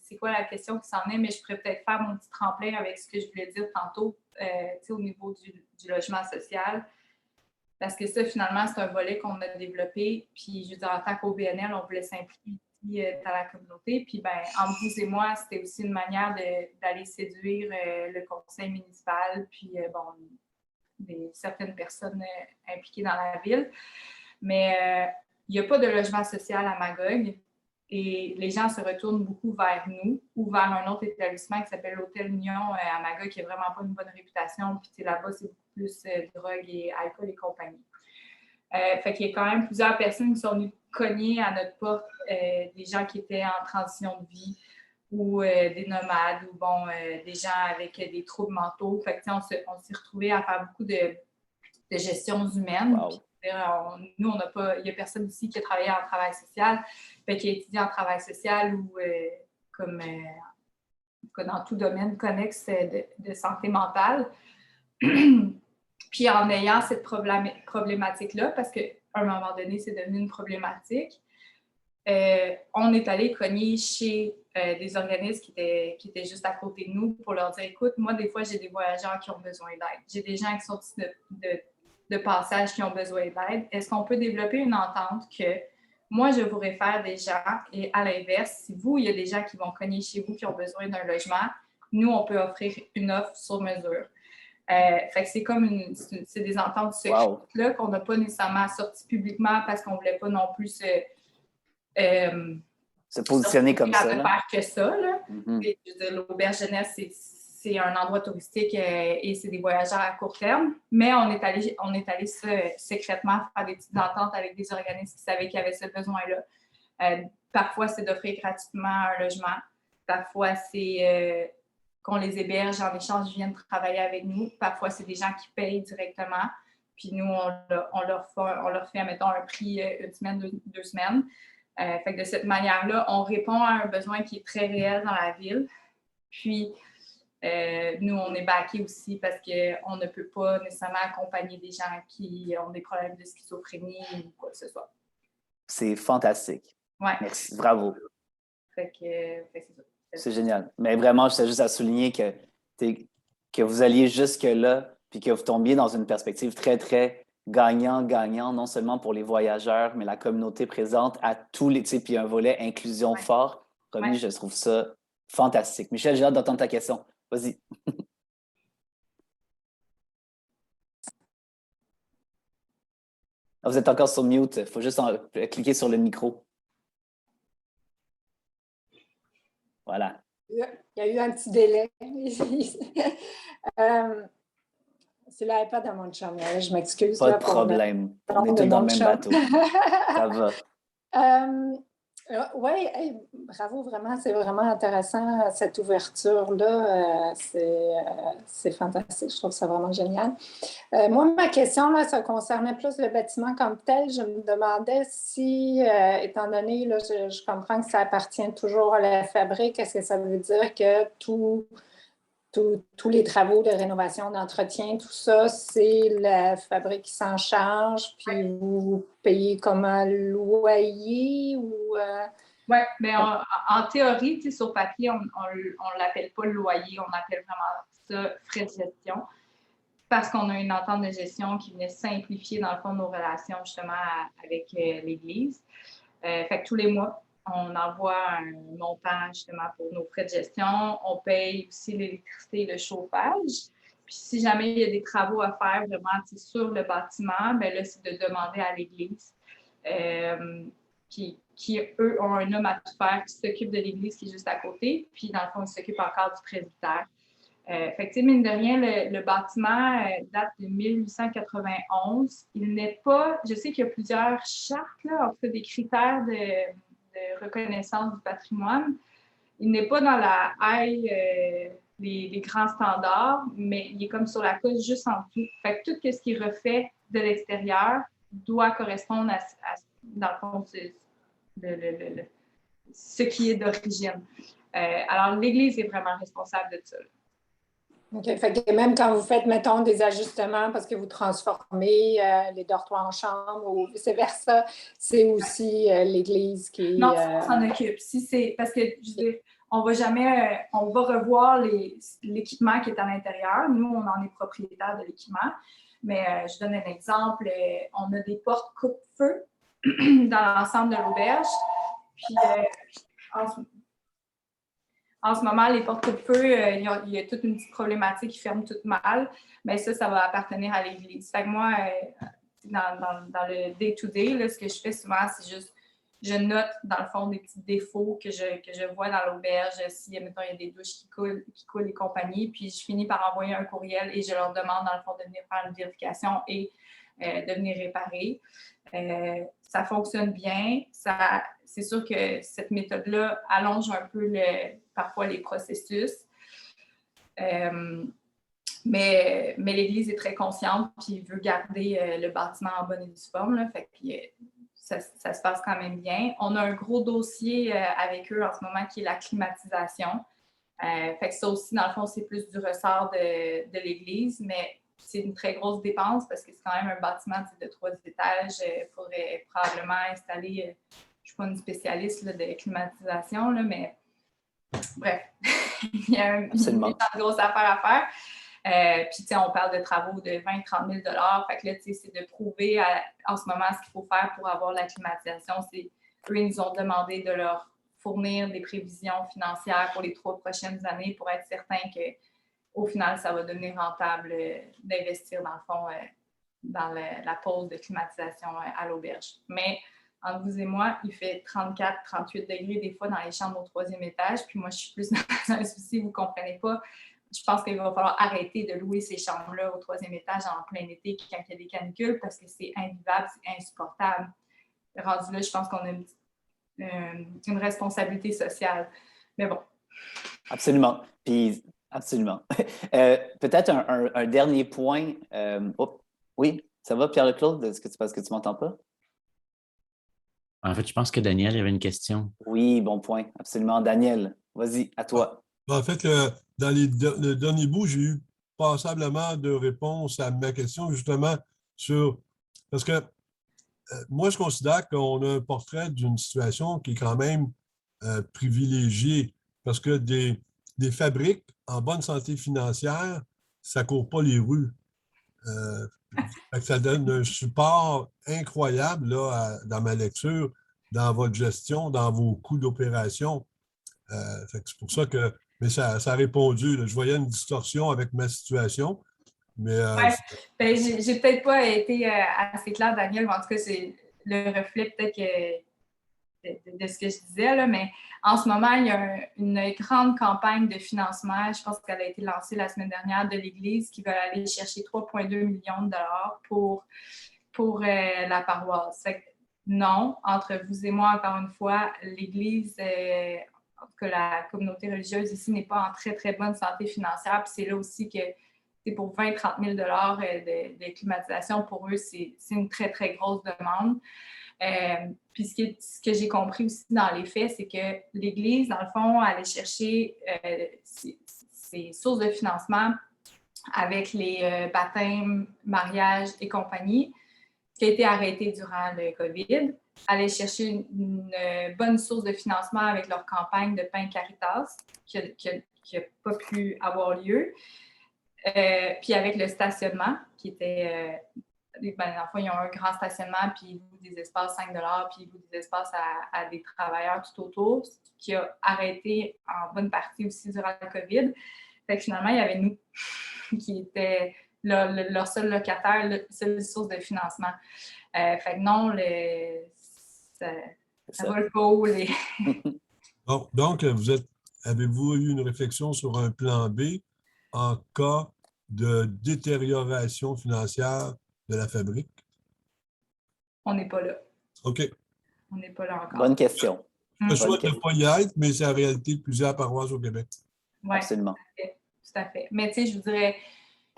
[SPEAKER 2] c'est quoi la question qui s'en est, mais je pourrais peut-être faire mon petit tremplin avec ce que je voulais dire tantôt, au niveau du logement social. Parce que ça, finalement, c'est un volet qu'on a développé. Puis, je veux dire, en tant qu'OBNL, on voulait s'impliquer dans la communauté. Puis, ben, entre vous et moi, c'était aussi une manière d'aller séduire le conseil municipal, puis, certaines personnes impliquées dans la ville. Mais il n'y a pas de logement social à Magog. Et les gens se retournent beaucoup vers nous ou vers un autre établissement qui s'appelle l'Hôtel Union à Magog, qui n'a vraiment pas une bonne réputation. Puis là-bas, c'est beaucoup plus drogue et alcool et compagnie. Fait qu'il y a quand même plusieurs personnes qui sont venues cogner à notre porte, des gens qui étaient en transition de vie ou des nomades ou des gens avec des troubles mentaux. Fait que on s'est retrouvés à faire beaucoup de gestion humaine.
[SPEAKER 1] Wow.
[SPEAKER 2] Nous, on n'a pas, il n'y a personne ici qui a travaillé en travail social, qui a étudié en travail social ou comme dans tout domaine connexe de santé mentale. Puis en ayant cette problématique-là, parce qu'à un moment donné, c'est devenu une problématique, on est allé cogner chez des organismes qui étaient juste à côté de nous pour leur dire, écoute, moi, des fois, j'ai des voyageurs qui ont besoin d'aide. J'ai des gens qui sont de passage qui ont besoin d'aide. Est-ce qu'on peut développer une entente que moi, je vous réfère des gens et à l'inverse, si vous, il y a des gens qui vont cogner chez vous qui ont besoin d'un logement, nous, on peut offrir une offre sur mesure. Fait que c'est comme c'est des ententes secrètes qu'on n'a pas nécessairement sorties publiquement parce qu'on ne voulait pas non plus
[SPEAKER 1] se positionner comme ça.
[SPEAKER 2] Faire que ça. Là. L'auberge jeunesse, c'est un endroit touristique et c'est des voyageurs à court terme, mais on est allé secrètement faire des petites ententes avec des organismes qui savaient qu'il y avait ce besoin-là. Parfois, c'est d'offrir gratuitement un logement. Parfois, c'est qu'on les héberge en échange, ils viennent travailler avec nous. Parfois, c'est des gens qui payent directement. Puis nous, on leur fait, mettons, un prix une semaine, deux semaines. Fait que de cette manière-là, on répond à un besoin qui est très réel dans la ville. Puis, nous, on est backés aussi parce qu'on ne peut pas nécessairement accompagner des gens qui ont des problèmes de schizophrénie ou quoi que ce soit.
[SPEAKER 1] C'est fantastique.
[SPEAKER 2] Ouais.
[SPEAKER 1] Merci, bravo.
[SPEAKER 2] Fait que c'est ça.
[SPEAKER 1] C'est génial. Mais vraiment, je tiens juste à souligner que vous alliez jusque-là puis que vous tombiez dans une perspective très, très gagnant-gagnant, non seulement pour les voyageurs, mais la communauté présente à tous les types, puis un volet inclusion fort. Romy, je trouve ça fantastique. Michel, j'ai hâte d'entendre ta question. Vas-y. Vous êtes encore sur mute. Il faut juste cliquer sur le micro. Voilà.
[SPEAKER 7] Il y a eu un petit délai. C'est l'iPad à mon chum. Je m'excuse.
[SPEAKER 1] Pas de problème. On est tous dans le même bateau. Ça va.
[SPEAKER 7] Oui, bravo, vraiment. C'est vraiment intéressant, cette ouverture-là. C'est fantastique. Je trouve ça vraiment génial. Moi, ma question, là, ça concernait plus le bâtiment comme tel. Je me demandais si, étant donné, là, je comprends que ça appartient toujours à la fabrique, est-ce que ça veut dire que tous les travaux de rénovation, d'entretien, tout ça, c'est la fabrique qui s'en charge, puis vous payez comme un loyer ou...
[SPEAKER 2] Oui, mais en théorie, sur papier, on ne l'appelle pas loyer, on appelle vraiment ça frais de gestion parce qu'on a une entente de gestion qui venait simplifier, dans le fond, nos relations justement avec l'Église. Fait que tous les mois, on envoie un montant justement pour nos frais de gestion. On paye aussi l'électricité et le chauffage. Puis si jamais il y a des travaux à faire vraiment sur le bâtiment, bien là, c'est de demander à l'Église qui, eux, ont un homme à tout faire qui s'occupe de l'Église qui est juste à côté. Puis dans le fond, ils s'occupent encore du presbytère. Fait que, mine de rien, le bâtiment date de 1891. Il n'est pas, je sais qu'il y a plusieurs chartes, là, en fait, des critères de reconnaissance du patrimoine. Il n'est pas dans la high, les grands standards, mais il est comme sur la coche juste en dessous. Fait que tout ce qui est refait de l'extérieur doit correspondre à dans le fond, ce qui est d'origine. Alors, l'Église est vraiment responsable de ça.
[SPEAKER 7] OK. Fait que même quand vous faites, mettons, des ajustements parce que vous transformez les dortoirs en chambre ou vice-versa, c'est aussi l'Église qui...
[SPEAKER 2] Non, on s'en occupe. Si c'est, parce que, je veux dire, on va jamais... on va revoir l'équipement qui est à l'intérieur. Nous, on en est propriétaire de l'équipement. Mais je donne un exemple. On a des portes coupe-feu dans l'ensemble de l'auberge. Puis, en ce moment, les portes coupe-feu, il y a toute une petite problématique qui ferme toutes mal. Mais ça va appartenir à l'Église. Fait que moi, dans le day-to-day, ce que je fais souvent, c'est juste, je note dans le fond des petits défauts que je vois dans l'auberge. Si, mettons, il y a des douches qui coulent et compagnie, puis je finis par envoyer un courriel et je leur demande, dans le fond, de venir faire une vérification et de venir réparer. Ça fonctionne bien. C'est sûr que cette méthode-là allonge un peu parfois les processus. Mais l'Église est très consciente puis veut garder le bâtiment en bonne et due forme. Là, fait que, ça se passe quand même bien. On a un gros dossier avec eux en ce moment qui est la climatisation. Fait que ça aussi, dans le fond, c'est plus du ressort de l'Église, mais c'est une très grosse dépense parce que c'est quand même un bâtiment de 3 étages. Il faudrait probablement installer, je ne suis pas une spécialiste là, de climatisation, là, mais bref, il y a une grosse affaire à faire. Puis, tu sais, on parle de travaux de 20-30 000 $. Fait que là, tu sais, c'est de prouver en ce moment ce qu'il faut faire pour avoir la climatisation. Eux, ils nous ont demandé de leur fournir des prévisions financières pour les 3 prochaines années pour être certain qu'au final, ça va devenir rentable d'investir, dans le fond, dans la pose de climatisation à l'auberge. Mais entre vous et moi, il fait 34-38 degrés des fois dans les chambres au 3e étage. Puis moi, je suis plus dans un souci, vous ne comprenez pas. Je pense qu'il va falloir arrêter de louer ces chambres-là au 3e étage en plein été quand il y a des canicules parce que c'est invivable, c'est insupportable. Rendu là, je pense qu'on a une responsabilité sociale. Mais bon.
[SPEAKER 1] Absolument. Puis, absolument. Peut-être un dernier point. Oui, ça va, Pierre-Claude? Est-ce que tu m'entends pas?
[SPEAKER 6] En fait, je pense que Daniel avait une question.
[SPEAKER 1] Oui, bon point. Absolument. Daniel, vas-y, à toi.
[SPEAKER 3] En fait, dans le dernier bout, j'ai eu passablement de réponses à ma question, justement, parce que moi, je considère qu'on a un portrait d'une situation qui est quand même privilégiée, parce que des fabriques en bonne santé financière, ça ne court pas les rues. Ça donne un support incroyable là, dans ma lecture, dans votre gestion, dans vos coûts d'opération. C'est pour ça que... Mais ça a répondu. Là. Je voyais une distorsion avec ma situation. Mais
[SPEAKER 2] j'ai peut-être pas été assez claire, Daniel, mais en tout cas, c'est le reflet peut-être de ce que je disais. Là, mais en ce moment, il y a une grande campagne de financement. Je pense qu'elle a été lancée la semaine dernière de l'Église qui va aller chercher 3,2 millions de dollars pour la paroisse. Fait que non, entre vous et moi, encore une fois, l'Église... en tout cas, la communauté religieuse ici n'est pas en très, très bonne santé financière. Puis c'est là aussi que c'est pour 20-30 000 $ de climatisation, pour eux, c'est une très, très grosse demande. Puis ce que j'ai compris aussi dans les faits, c'est que l'Église, dans le fond, allait chercher ses sources de financement avec les baptêmes, mariages et compagnie, qui a été arrêté durant le COVID. Aller chercher une bonne source de financement avec leur campagne de pain Caritas, qui n'a pas pu avoir lieu. Puis avec le stationnement, qui était dans le fond, ils ont un grand stationnement, puis ils louent des espaces 5 puis ils louent des espaces à des travailleurs tout autour, ce qui a arrêté en bonne partie aussi durant le COVID. Fait que finalement, il y avait nous qui étaient leur seul locataire, leur seule source de financement. Fait que non, ça vole pas haut.
[SPEAKER 3] Donc, avez-vous eu une réflexion sur un plan B en cas de détérioration financière de la fabrique?
[SPEAKER 2] On n'est pas là.
[SPEAKER 3] OK.
[SPEAKER 2] On n'est pas là encore.
[SPEAKER 1] Bonne question.
[SPEAKER 3] Je souhaite
[SPEAKER 1] question.
[SPEAKER 3] ne pas y être, mais c'est la réalité de plusieurs paroisses au Québec.
[SPEAKER 2] Ouais,
[SPEAKER 1] Absolument.
[SPEAKER 2] tout à fait. Mais tu sais, je vous dirais,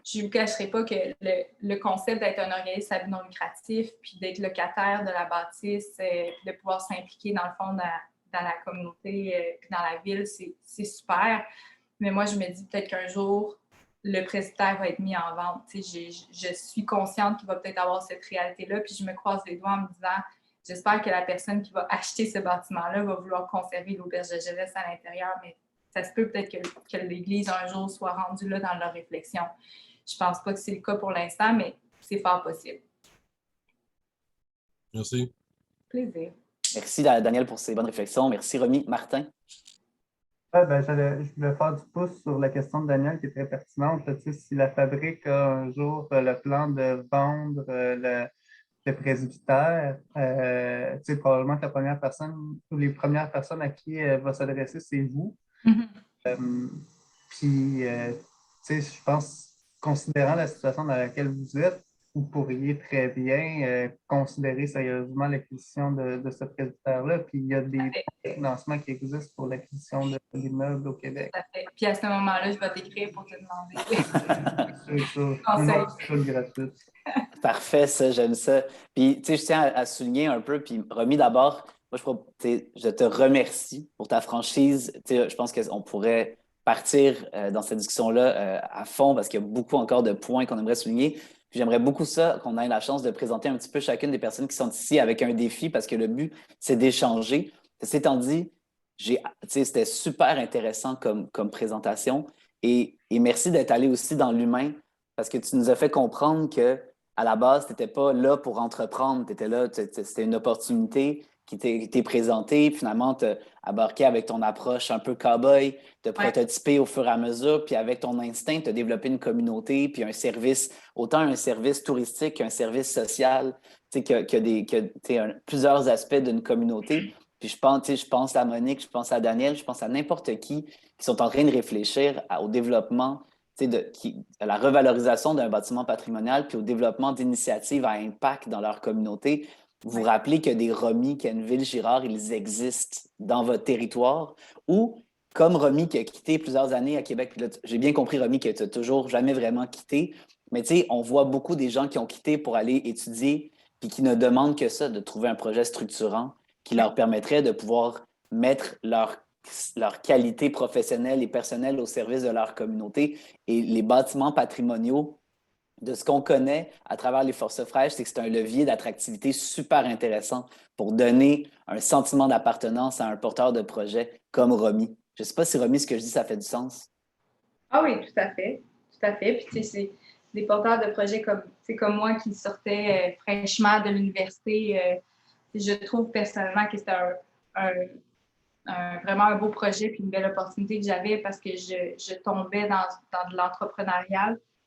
[SPEAKER 2] je ne vous cacherai pas que le concept d'être un organisme à but non lucratif, puis d'être locataire de la bâtisse, puis de pouvoir s'impliquer dans le fond dans la communauté, puis dans la ville, c'est super. Mais moi, je me dis peut-être qu'un jour, le presbytère va être mis en vente. Tu sais, je suis consciente qu'il va peut-être avoir cette réalité-là, puis je me croise les doigts en me disant, j'espère que la personne qui va acheter ce bâtiment-là va vouloir conserver l'auberge de jeunesse à l'intérieur, mais ça se peut peut-être que l'Église un jour soit rendue là dans leur réflexion. Je ne pense pas que c'est le cas pour l'instant, mais c'est fort possible.
[SPEAKER 3] Merci.
[SPEAKER 2] Plaisir.
[SPEAKER 1] Merci, Daniel, pour ces bonnes réflexions. Merci, Romy. Martin?
[SPEAKER 5] Je voulais faire du pouce sur la question de Daniel qui est très pertinente. Tu sais, si la fabrique a un jour le plan de vendre le presbytère, tu sais, probablement que la première personne ou les premières personnes à qui elle va s'adresser, c'est vous. Puis, tu sais, je pense, considérant la situation dans laquelle vous êtes, vous pourriez très bien considérer sérieusement l'acquisition de ce presbytère-là. Puis, il y a des financements qui existent pour l'acquisition d'immeubles au Québec.
[SPEAKER 2] Puis, à ce moment-là, je vais t'écrire pour te demander.
[SPEAKER 5] C'est ça. Une gratuite.
[SPEAKER 1] Parfait, ça, j'aime ça. Puis, tu sais, je tiens à souligner un peu, puis Romy, d'abord, moi, je te remercie pour ta franchise. Tu sais, je pense qu'on pourrait partir dans cette discussion-là à fond parce qu'il y a beaucoup encore de points qu'on aimerait souligner. Puis j'aimerais beaucoup ça, qu'on ait la chance de présenter un petit peu chacune des personnes qui sont ici avec un défi parce que le but, c'est d'échanger. Ceci étant dit, c'était super intéressant comme présentation et merci d'être allé aussi dans l'humain parce que tu nous as fait comprendre que à la base, tu n'étais pas là pour entreprendre, tu étais là, c'était une opportunité qui t'est présentée. Finalement, tu as embarqué avec ton approche un peu cow-boy, de prototyper au fur et à mesure, puis avec ton instinct, tu as développé une communauté, puis un service, autant un service touristique qu'un service social, plusieurs aspects d'une communauté. Puis je pense à Monique, je pense à Daniel, je pense à n'importe qui sont en train de réfléchir au développement à la revalorisation d'un bâtiment patrimonial puis au développement d'initiatives à impact dans leur communauté. Vous vous rappelez que des Romy, Kenville, Girard, ils existent dans votre territoire ou comme Romy qui a quitté plusieurs années à Québec. J'ai bien compris, Romy, que tu n'as toujours jamais vraiment quitté. Mais tu sais, on voit beaucoup des gens qui ont quitté pour aller étudier puis qui ne demandent que ça, de trouver un projet structurant qui leur permettrait de pouvoir mettre leur qualité professionnelle et personnelle au service de leur communauté. Et les bâtiments patrimoniaux, de ce qu'on connaît à travers les forces fraîches, c'est que c'est un levier d'attractivité super intéressant pour donner un sentiment d'appartenance à un porteur de projet comme Romy. Je ne sais pas si Romy, ce que je dis, ça fait du sens.
[SPEAKER 2] Ah oui, tout à fait. Tout à fait. Puis, tu sais, c'est des porteurs de projets comme moi qui sortais fraîchement de l'université. Je trouve personnellement que c'était vraiment un beau projet puis une belle opportunité que j'avais parce que je tombais dans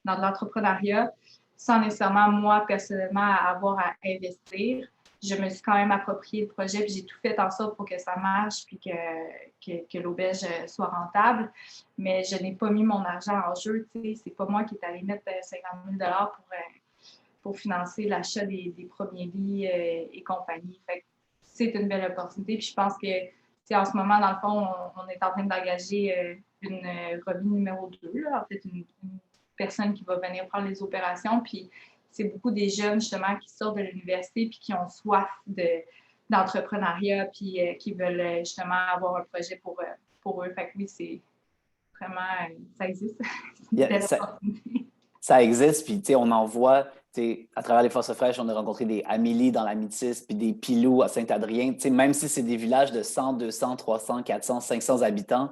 [SPEAKER 2] de l'entrepreneuriat sans nécessairement, moi, personnellement, avoir à investir. Je me suis quand même approprié le projet puis j'ai tout fait en sorte pour que ça marche puis que l'auberge soit rentable. Mais je n'ai pas mis mon argent en jeu. C'est pas moi qui est allé mettre 50 000 pour financer l'achat des premiers lits et compagnie. Fait que c'est une belle opportunité. Puis je pense que en ce moment, dans le fond, on est en train d'engager une Romy numéro 2, là, en fait, une personne qui va venir prendre les opérations. Puis c'est beaucoup des jeunes, justement, qui sortent de l'université puis qui ont soif d'entrepreneuriat puis qui veulent justement avoir un projet pour eux. Fait que oui, c'est vraiment, ça existe.
[SPEAKER 1] Ça existe, puis on en voit, à travers les Forces fraîches, on a rencontré des Amélie dans la Métis, puis des Pilous à Saint-Adrien. Même si c'est des villages de 100, 200, 300, 400, 500 habitants,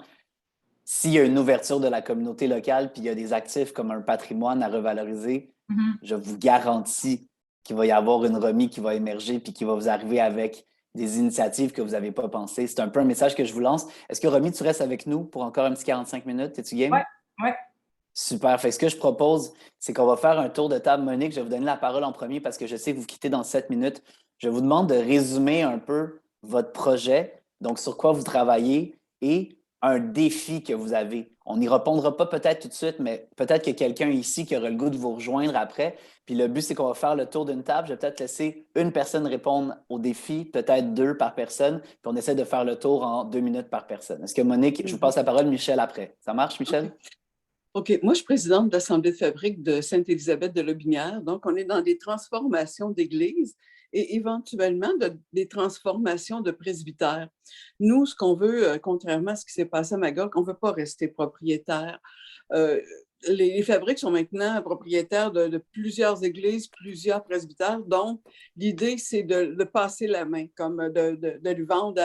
[SPEAKER 1] s'il y a une ouverture de la communauté locale, puis il y a des actifs comme un patrimoine à revaloriser, je vous garantis qu'il va y avoir une remise qui va émerger puis qui va vous arriver avec des initiatives que vous n'avez pas pensées. C'est un peu un message que je vous lance. Est-ce que Romy, tu restes avec nous pour encore un petit 45 minutes? Es-tu game?
[SPEAKER 2] Ouais.
[SPEAKER 1] Super. Fait que ce que je propose, c'est qu'on va faire un tour de table. Monique, je vais vous donner la parole en premier parce que je sais que vous quittez dans 7 minutes. Je vous demande de résumer un peu votre projet, donc sur quoi vous travaillez et un défi que vous avez. On n'y répondra pas peut-être tout de suite, mais peut-être qu'il y a quelqu'un ici qui aura le goût de vous rejoindre après. Puis le but, c'est qu'on va faire le tour d'une table. Je vais peut-être laisser une personne répondre au défi, peut-être 2 par personne, puis on essaie de faire le tour en 2 minutes par personne. Est-ce que Monique, je vous passe la parole, Michel, après. Ça marche, Michel?
[SPEAKER 8] OK. Moi, je suis présidente de l'Assemblée de fabrique de Sainte-Élisabeth de Lotbinière. Donc, on est dans des transformations d'églises et éventuellement des transformations de presbytères. Nous, ce qu'on veut, contrairement à ce qui s'est passé à Magog, on ne veut pas rester propriétaire. Les fabriques sont maintenant propriétaires de plusieurs églises, plusieurs presbytères. Donc, l'idée, c'est de passer la main, comme de lui vendre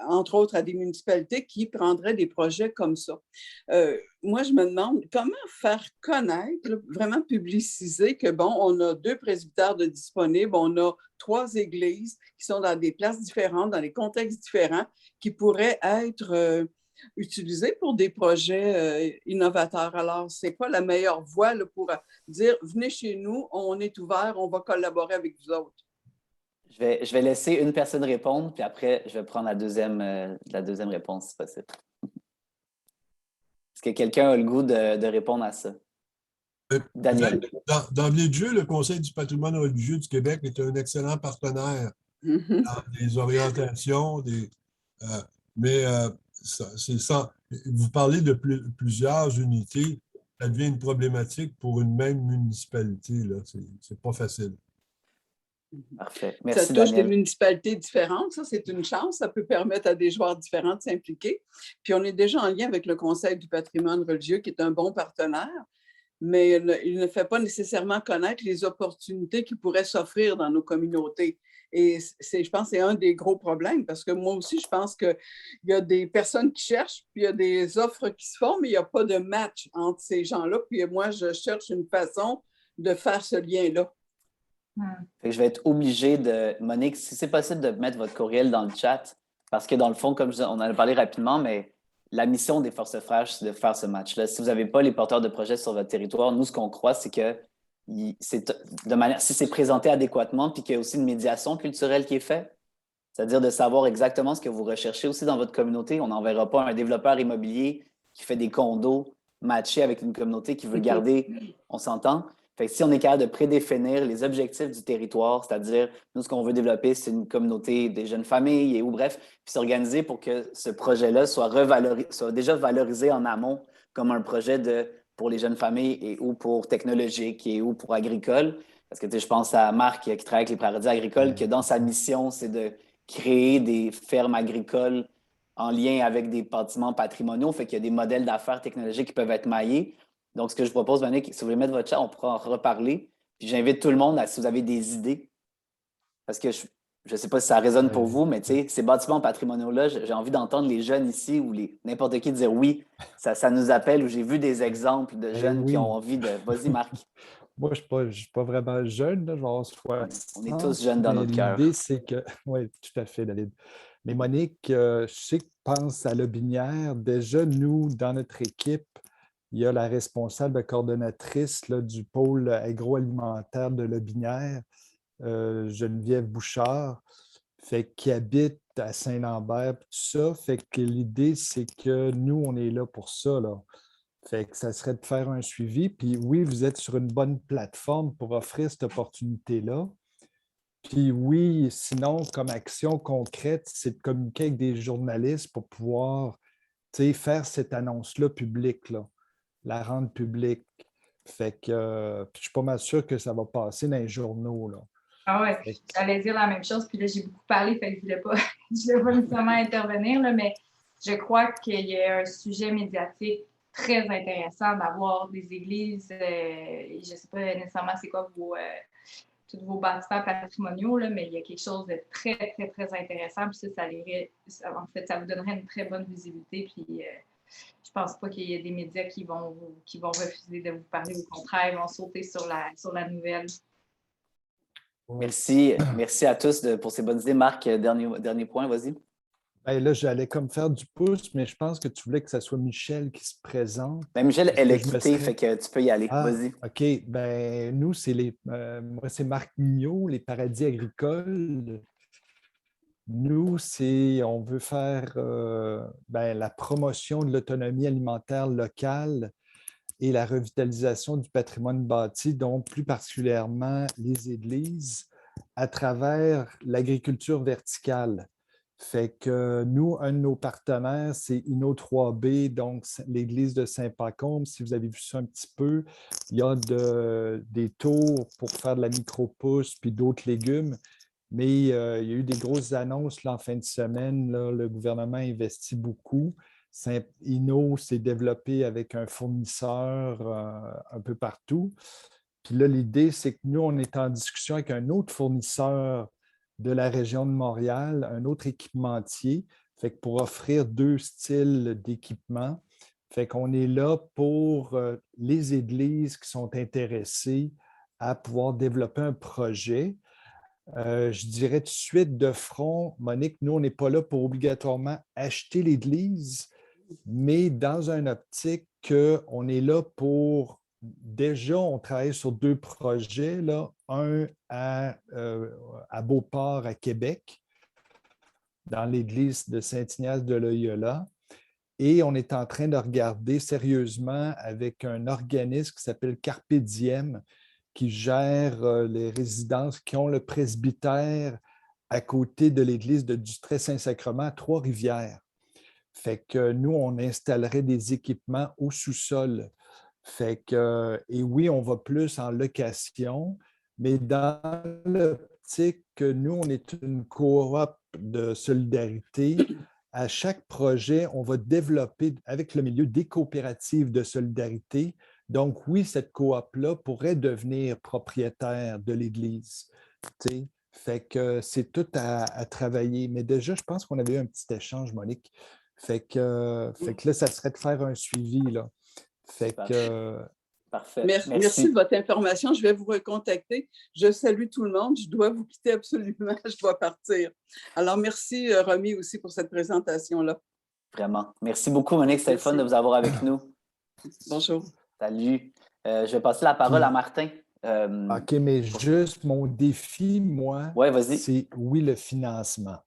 [SPEAKER 8] entre autres à des municipalités qui prendraient des projets comme ça. Moi, je me demande comment faire connaître, vraiment publiciser que, bon, on a 2 presbytères de disponibles, on a 3 églises qui sont dans des places différentes, dans des contextes différents, qui pourraient être utilisés pour des projets innovateurs. Alors, c'est quoi la meilleure voie là, pour dire, venez chez nous, on est ouvert, on va collaborer avec vous autres?
[SPEAKER 1] Je vais laisser une personne répondre, puis après, je vais prendre la deuxième réponse, si possible. Est-ce que quelqu'un a le goût de répondre à ça? Daniel.
[SPEAKER 3] D'emblée de jeu, le Conseil du patrimoine religieux du Québec est un excellent partenaire dans des orientations, c'est ça. Vous parlez de plusieurs unités, ça devient une problématique pour une même municipalité. C'est pas facile.
[SPEAKER 1] Parfait. Merci,
[SPEAKER 8] ça touche
[SPEAKER 1] Daniel.
[SPEAKER 8] des municipalités différentes, ça c'est une chance, ça peut permettre à des joueurs différents de s'impliquer. Puis on est déjà en lien avec le Conseil du patrimoine religieux qui est un bon partenaire, mais il ne fait pas nécessairement connaître les opportunités qui pourraient s'offrir dans nos communautés. Et je pense que c'est un des gros problèmes parce que moi aussi, je pense qu'il y a des personnes qui cherchent, puis il y a des offres qui se font, mais il n'y a pas de match entre ces gens-là. Puis moi, je cherche une façon de faire ce lien-là.
[SPEAKER 1] Fait que je vais être obligé de, Monique, si c'est possible de mettre votre courriel dans le chat, parce que dans le fond, comme on en a parlé rapidement, mais la mission des Forces fraîches, c'est de faire ce match-là. Si vous n'avez pas les porteurs de projets sur votre territoire, nous, ce qu'on croit, c'est que si c'est présenté adéquatement, puis qu'il y a aussi une médiation culturelle qui est faite, c'est-à-dire de savoir exactement ce que vous recherchez aussi dans votre communauté. On n'enverra pas un développeur immobilier qui fait des condos matchés avec une communauté qui veut garder, on s'entend? Fait que si on est capable de prédéfinir les objectifs du territoire, c'est-à-dire, nous, ce qu'on veut développer, c'est une communauté des jeunes familles ou bref, puis s'organiser pour que ce projet-là soit déjà valorisé en amont comme un projet pour les jeunes familles ou pour technologique ou pour agricole. Parce que je pense à Marc qui travaille avec les paradis agricoles, que dans sa mission, c'est de créer des fermes agricoles en lien avec des bâtiments patrimoniaux. Fait qu'il y a des modèles d'affaires technologiques qui peuvent être maillés. Donc, ce que je vous propose, Monique, si vous voulez mettre votre chat, on pourra en reparler. Puis j'invite tout le monde si vous avez des idées. Parce que je ne sais pas si ça résonne pour vous, mais ces bâtiments patrimoniaux-là, j'ai envie d'entendre les jeunes ici ou n'importe qui dire oui, ça nous appelle, ou j'ai vu des exemples de jeunes qui ont envie de. Vas-y, Marc.
[SPEAKER 4] Moi, je ne suis pas vraiment jeune, là, genre 60.
[SPEAKER 1] On est tous jeunes dans notre cœur.
[SPEAKER 4] L'idée, c'est que. Oui, tout à fait, David. Mais Monique, je sais que pense à Lotbinière. Déjà, nous, dans notre équipe, il y a la responsable coordonnatrice là, du pôle agroalimentaire de Lotbinière, Geneviève Bouchard, qui habite à Saint-Lambert, tout ça. Fait que l'idée, c'est que nous, on est là pour ça, là. Fait que ça serait de faire un suivi. Puis oui, vous êtes sur une bonne plateforme pour offrir cette opportunité-là. Puis oui, sinon, comme action concrète, c'est de communiquer avec des journalistes pour pouvoir faire cette annonce-là publique, là, la rendre publique. Fait que je ne suis pas mal sûr que ça va passer dans les journaux, là.
[SPEAKER 2] Ah ouais, j'allais dire la même chose, puis là, j'ai beaucoup parlé, fait que je ne voulais pas nécessairement intervenir, là, mais je crois qu'il y a un sujet médiatique très intéressant d'avoir des églises, je ne sais pas nécessairement c'est quoi tous vos bâtiments patrimoniaux, là, mais il y a quelque chose de très, très, très intéressant, puis en fait, ça vous donnerait une très bonne visibilité, puis je pense pas qu'il y ait des médias qui vont refuser de vous parler, au contraire, ils vont sauter sur la nouvelle.
[SPEAKER 1] Merci à tous pour ces bonnes idées. Marc, dernier point, vas-y.
[SPEAKER 4] Ben là, j'allais comme faire du pouce, mais je pense que tu voulais que ce soit Michel qui se présente.
[SPEAKER 1] Ben, Michel, elle a
[SPEAKER 4] Je me
[SPEAKER 1] quitté,
[SPEAKER 4] serais-
[SPEAKER 1] fait que tu peux y aller.
[SPEAKER 4] Ah,
[SPEAKER 1] Vas-y.
[SPEAKER 4] OK. Ben, nous, moi, c'est Marc Mignot, les paradis agricoles. Nous, on veut faire la promotion de l'autonomie alimentaire locale et la revitalisation du patrimoine bâti, dont plus particulièrement les églises, à travers l'agriculture verticale. Fait que nous, un de nos partenaires, c'est Inno 3B, donc l'église de Saint-Pacôme. Si vous avez vu ça un petit peu, il y a des tours pour faire de la micro-pousse puis d'autres légumes. Mais il y a eu des grosses annonces là, en fin de semaine. Là, le gouvernement investit beaucoup. Inno s'est développé avec un fournisseur un peu partout. Puis là, l'idée, c'est que nous, on est en discussion avec un autre fournisseur de la région de Montréal, un autre équipementier, fait que pour offrir 2 styles d'équipement. Fait qu'on est là pour les églises qui sont intéressées à pouvoir développer un projet. Je dirais tout de suite de front, Monique, nous, on n'est pas là pour obligatoirement acheter l'église, mais dans une optique qu'on est là pour... Déjà, on travaille sur 2 projets, là, un à Beauport, à Québec, dans l'église de Saint-Ignace de Loyola. Et on est en train de regarder sérieusement avec un organisme qui s'appelle Carpe Diem, qui gère les résidences qui ont le presbytère à côté de l'église de Dutray-Saint-Sacrement à Trois-Rivières. Fait que nous, on installerait des équipements au sous-sol. Fait que, et oui, on va plus en location, mais dans l'optique que nous, on est une coop de solidarité. À chaque projet, on va développer avec le milieu des coopératives de solidarité. Donc, oui, cette coop-là pourrait devenir propriétaire de l'Église. T'sais. Fait que c'est tout à travailler. Mais déjà, je pense qu'on avait eu un petit échange, Monique. Fait que là, ça serait de faire un suivi, là. Fait que...
[SPEAKER 1] Parfait.
[SPEAKER 8] Merci de votre information. Je vais vous recontacter. Je salue tout le monde. Je dois vous quitter absolument. Je dois partir. Alors, merci, Romy, aussi pour cette présentation-là.
[SPEAKER 1] Vraiment. Merci beaucoup, Monique. C'était le fun de vous avoir avec nous.
[SPEAKER 8] Bonjour.
[SPEAKER 1] Salut. Je vais passer la parole à Martin.
[SPEAKER 4] OK, mais juste mon défi, moi, c'est le financement.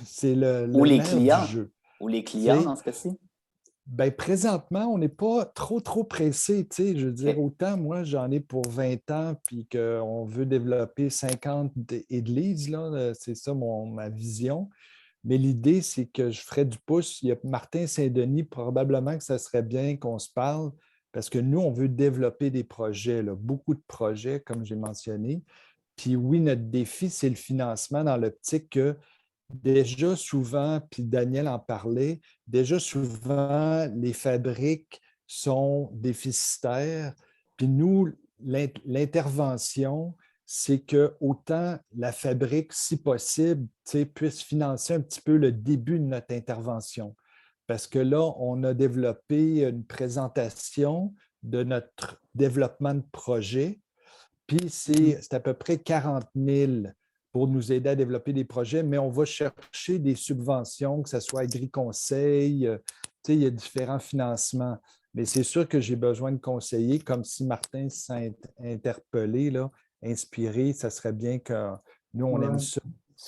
[SPEAKER 4] C'est le
[SPEAKER 1] les
[SPEAKER 4] nerf
[SPEAKER 1] clients.
[SPEAKER 4] du jeu.
[SPEAKER 1] Ou les clients, dans ce cas-ci?
[SPEAKER 4] Bien, présentement, on n'est pas trop pressé. Je veux dire, autant moi, j'en ai pour 20 ans, puis qu'on veut développer 50 églises, là, c'est ça ma vision. Mais l'idée, c'est que je ferais du pouce. Il y a Martin Saint-Denis, probablement que ça serait bien qu'on se parle, parce que nous, on veut développer des projets, là, beaucoup de projets, comme j'ai mentionné. Puis oui, notre défi, c'est le financement dans l'optique que déjà souvent, puis Daniel en parlait, déjà souvent, les fabriques sont déficitaires. Puis nous, l'intervention, c'est que autant la fabrique, si possible, puisse financer un petit peu le début de notre intervention. Parce que là, on a développé une présentation de notre développement de projet, puis c'est à peu près 40 000 pour nous aider à développer des projets, mais on va chercher des subventions, que ce soit Agri-Conseil, il y a différents financements. Mais c'est sûr que j'ai besoin de conseillers, comme si Martin s'est interpellé, là, inspiré, ça serait bien que nous, on aime ça,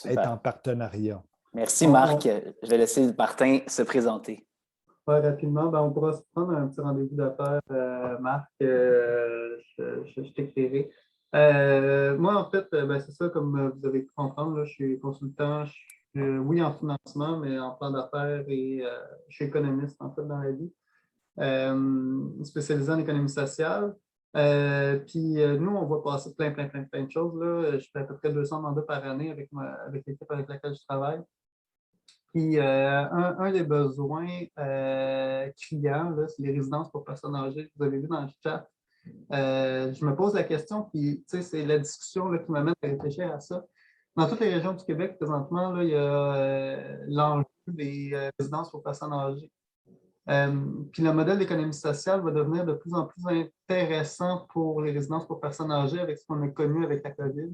[SPEAKER 4] être en partenariat.
[SPEAKER 1] Merci, Marc. Je vais laisser Martin se présenter.
[SPEAKER 5] Ouais, rapidement, on pourra se prendre un petit rendez-vous d'affaires, Marc. Je t'écrirai. Moi, en fait, c'est ça, comme vous avez pu comprendre, là, je suis consultant, oui, en financement, mais en plan d'affaires et je suis économiste, en fait, dans la vie, spécialisé en économie sociale. Puis nous, on va passer plein de choses. Là. Je fais à peu près 200 mandats par année avec l'équipe avec laquelle je travaille. Puis un des besoins clients, c'est les résidences pour personnes âgées. Vous avez vu dans le chat. Je me pose la question, puis c'est la discussion là, qui m'amène à réfléchir à ça. Dans toutes les régions du Québec, présentement, là, il y a l'enjeu des résidences pour personnes âgées. Puis le modèle d'économie sociale va devenir de plus en plus intéressant pour les résidences pour personnes âgées avec ce qu'on a connu avec la COVID.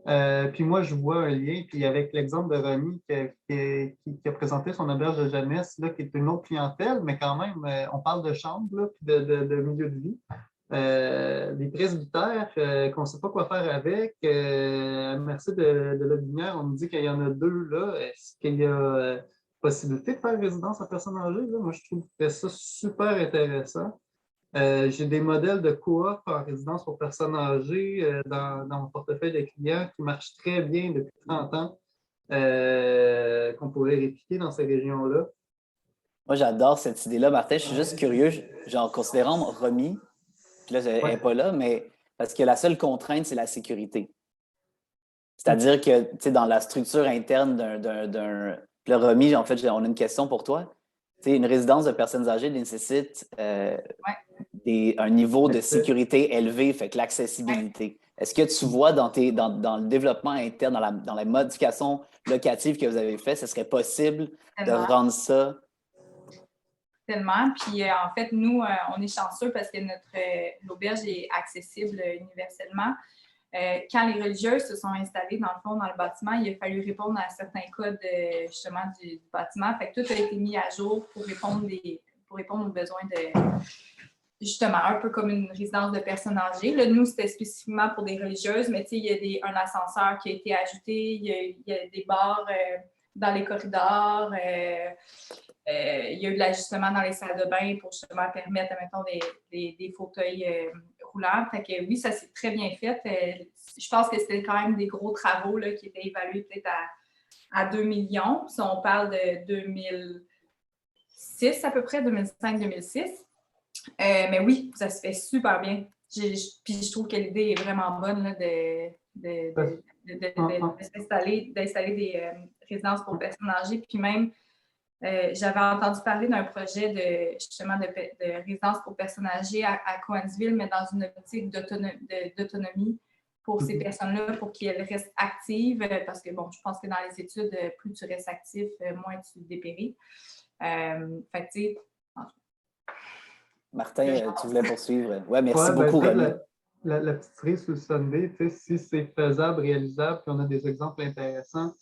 [SPEAKER 5] Puis moi, je vois un lien, puis avec l'exemple de Romy qui a présenté son auberge de jeunesse, là, qui est une autre clientèle, mais quand même, on parle de chambre, là, puis de milieu de vie. Des presbytères qu'on ne sait pas quoi faire avec. Merci de la lumière, on me dit qu'il y en a 2 là. Est-ce qu'il y a possibilité de faire résidence à personnes âgées? Là? Moi, je trouve ça super intéressant. J'ai des modèles de coop en résidence pour personnes âgées dans mon portefeuille de clients qui marchent très bien depuis 30 ans, qu'on pourrait répliquer dans ces régions-là.
[SPEAKER 1] Moi, j'adore cette idée-là, Martin. Je suis juste curieux, genre, considérant Romy, puis là, elle n'est pas là, mais parce que la seule contrainte, c'est la sécurité. C'est-à-dire que, tu sais, dans la structure interne d'un. Puis là, Romy, en fait, on a une question pour toi. Tu sais, une résidence de personnes âgées nécessite un niveau de sécurité élevé, fait que l'accessibilité. Est-ce que tu vois dans le développement interne, dans la modification locative que vous avez fait, ce serait possible de rendre ça?
[SPEAKER 2] Tellement. Puis, en fait, nous, on est chanceux parce que l'auberge est accessible universellement. Quand les religieuses se sont installées, dans le fond, dans le bâtiment, il a fallu répondre à certains codes, justement, du bâtiment. Fait que tout a été mis à jour pour répondre aux besoins de, justement, un peu comme une résidence de personnes âgées. Là, nous, c'était spécifiquement pour des religieuses, mais tu sais, il y a un ascenseur qui a été ajouté, il y a des bars dans les corridors, il y a eu de l'ajustement dans les salles de bain pour justement permettre, mettons, des fauteuils roulants. Fait que oui, ça s'est très bien fait. Je pense que c'était quand même des gros travaux là, qui étaient évalués peut-être à 2 millions. Si on parle de 2006 à peu près, 2005-2006. Mais oui, ça se fait super bien. Puis je trouve que l'idée est vraiment bonne là, d'installer des résidences pour personnes âgées. Puis même, j'avais entendu parler d'un projet de résidence pour personnes âgées à Cowansville, mais dans une optique d'autonomie pour ces personnes-là, pour qu'elles restent actives, parce que, bon, je pense que dans les études, plus tu restes actif, moins tu dépéris. Fait que, tu sais...
[SPEAKER 1] Martin, tu voulais poursuivre. Oui, merci beaucoup, Romy.
[SPEAKER 5] La petite cerise sur le sundae, si c'est faisable, réalisable, puis on a des exemples intéressants.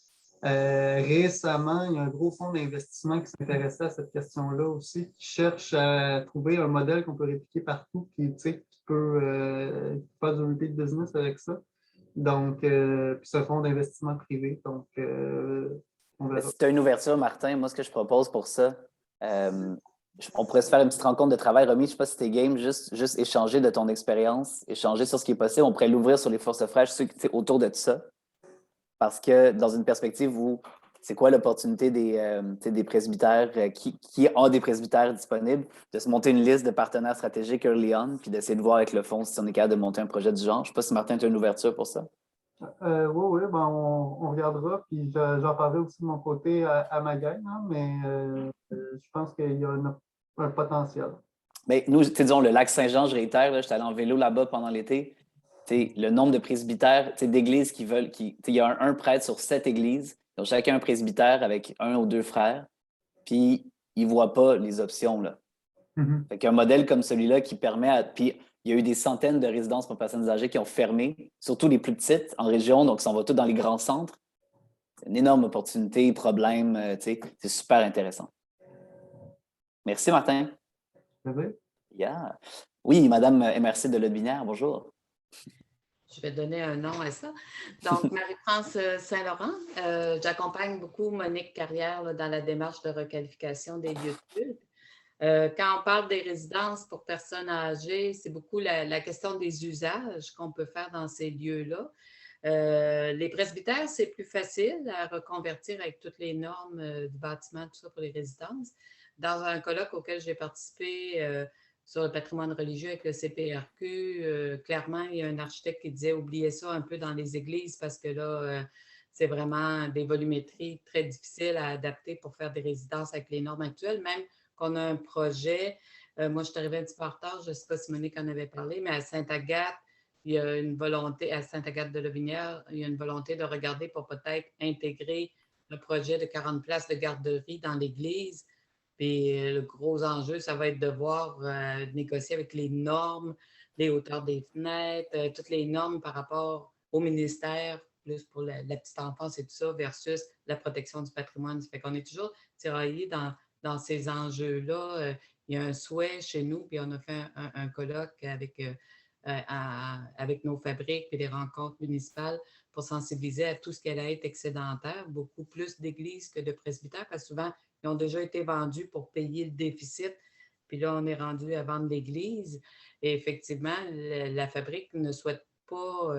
[SPEAKER 5] Récemment, il y a un gros fonds d'investissement qui s'intéressait à cette question-là aussi, qui cherche à trouver un modèle qu'on peut répliquer partout, qui peut faire du repeat business avec ça. Donc, puis c'est un fonds d'investissement privé. Donc, on verra.
[SPEAKER 1] Si tu as une ouverture, Martin, moi, ce que je propose pour ça, on pourrait se faire une petite rencontre de travail. Romy, je ne sais pas si tu es game, juste échanger de ton expérience, échanger sur ce qui est possible. On pourrait l'ouvrir sur les forces fraîches autour de tout ça. Parce que dans une perspective où c'est quoi l'opportunité des presbytères, qui ont des presbytères disponibles, de se monter une liste de partenaires stratégiques early on, puis d'essayer de voir avec le fonds si on est capable de monter un projet du genre. Je ne sais pas si Martin, tu as une ouverture pour ça.
[SPEAKER 5] Oui, ben on regardera, puis j'en parlerai aussi de mon côté à ma gang, hein, mais je pense qu'il y a un potentiel.
[SPEAKER 1] Mais nous, disons, le lac Saint-Jean, je réitère, j'étais allé en vélo là-bas pendant l'été. Le nombre de presbytères, d'églises qui veulent... Il y a un prêtre sur 7 églises, donc chacun un presbytère avec 1 ou 2 frères, puis ils ne voient pas les options. Là. Fait qu'un modèle comme celui-là qui permet puis il y a eu des centaines de résidences pour personnes âgées qui ont fermé, surtout les plus petites en région, donc ça va tout dans les grands centres. C'est une énorme opportunité, problème, c'est super intéressant. Merci, Martin. Yeah. Oui, Madame MRC de Lotbinière, bonjour.
[SPEAKER 9] Je vais donner un nom à ça. Donc, Marie-France Saint-Laurent, j'accompagne beaucoup Monique Carrière là, dans la démarche de requalification des lieux de culte. Quand on parle des résidences pour personnes âgées, c'est beaucoup la question des usages qu'on peut faire dans ces lieux-là. Les presbytères, c'est plus facile à reconvertir avec toutes les normes du bâtiment, tout ça pour les résidences. Dans un colloque auquel j'ai participé sur le patrimoine religieux avec le CPRQ, clairement, il y a un architecte qui disait « oubliez ça un peu dans les églises parce que là, c'est vraiment des volumétries très difficiles à adapter pour faire des résidences avec les normes actuelles. » Même qu'on a un projet, moi je suis arrivée un petit peu en retard, je ne sais pas si Monique en avait parlé, mais à Sainte-Agathe, il y a une volonté, à Sainte-Agathe-de-Lotbinière, il y a une volonté de regarder pour peut-être intégrer le projet de 40 places de garderie dans l'église. Puis le gros enjeu, ça va être de voir négocier avec les normes, les hauteurs des fenêtres, toutes les normes par rapport au ministère, plus pour la petite enfance et tout ça versus la protection du patrimoine. Ça fait qu'on est toujours tiraillé dans ces enjeux-là. Il y a un souhait chez nous, puis on a fait un colloque avec nos fabriques et les rencontres municipales pour sensibiliser à tout ce qui allait être excédentaire, beaucoup plus d'églises que de presbytères, parce que souvent, ils ont déjà été vendus pour payer le déficit. Puis là, on est rendu à vendre l'église. Et effectivement, la fabrique ne souhaite pas,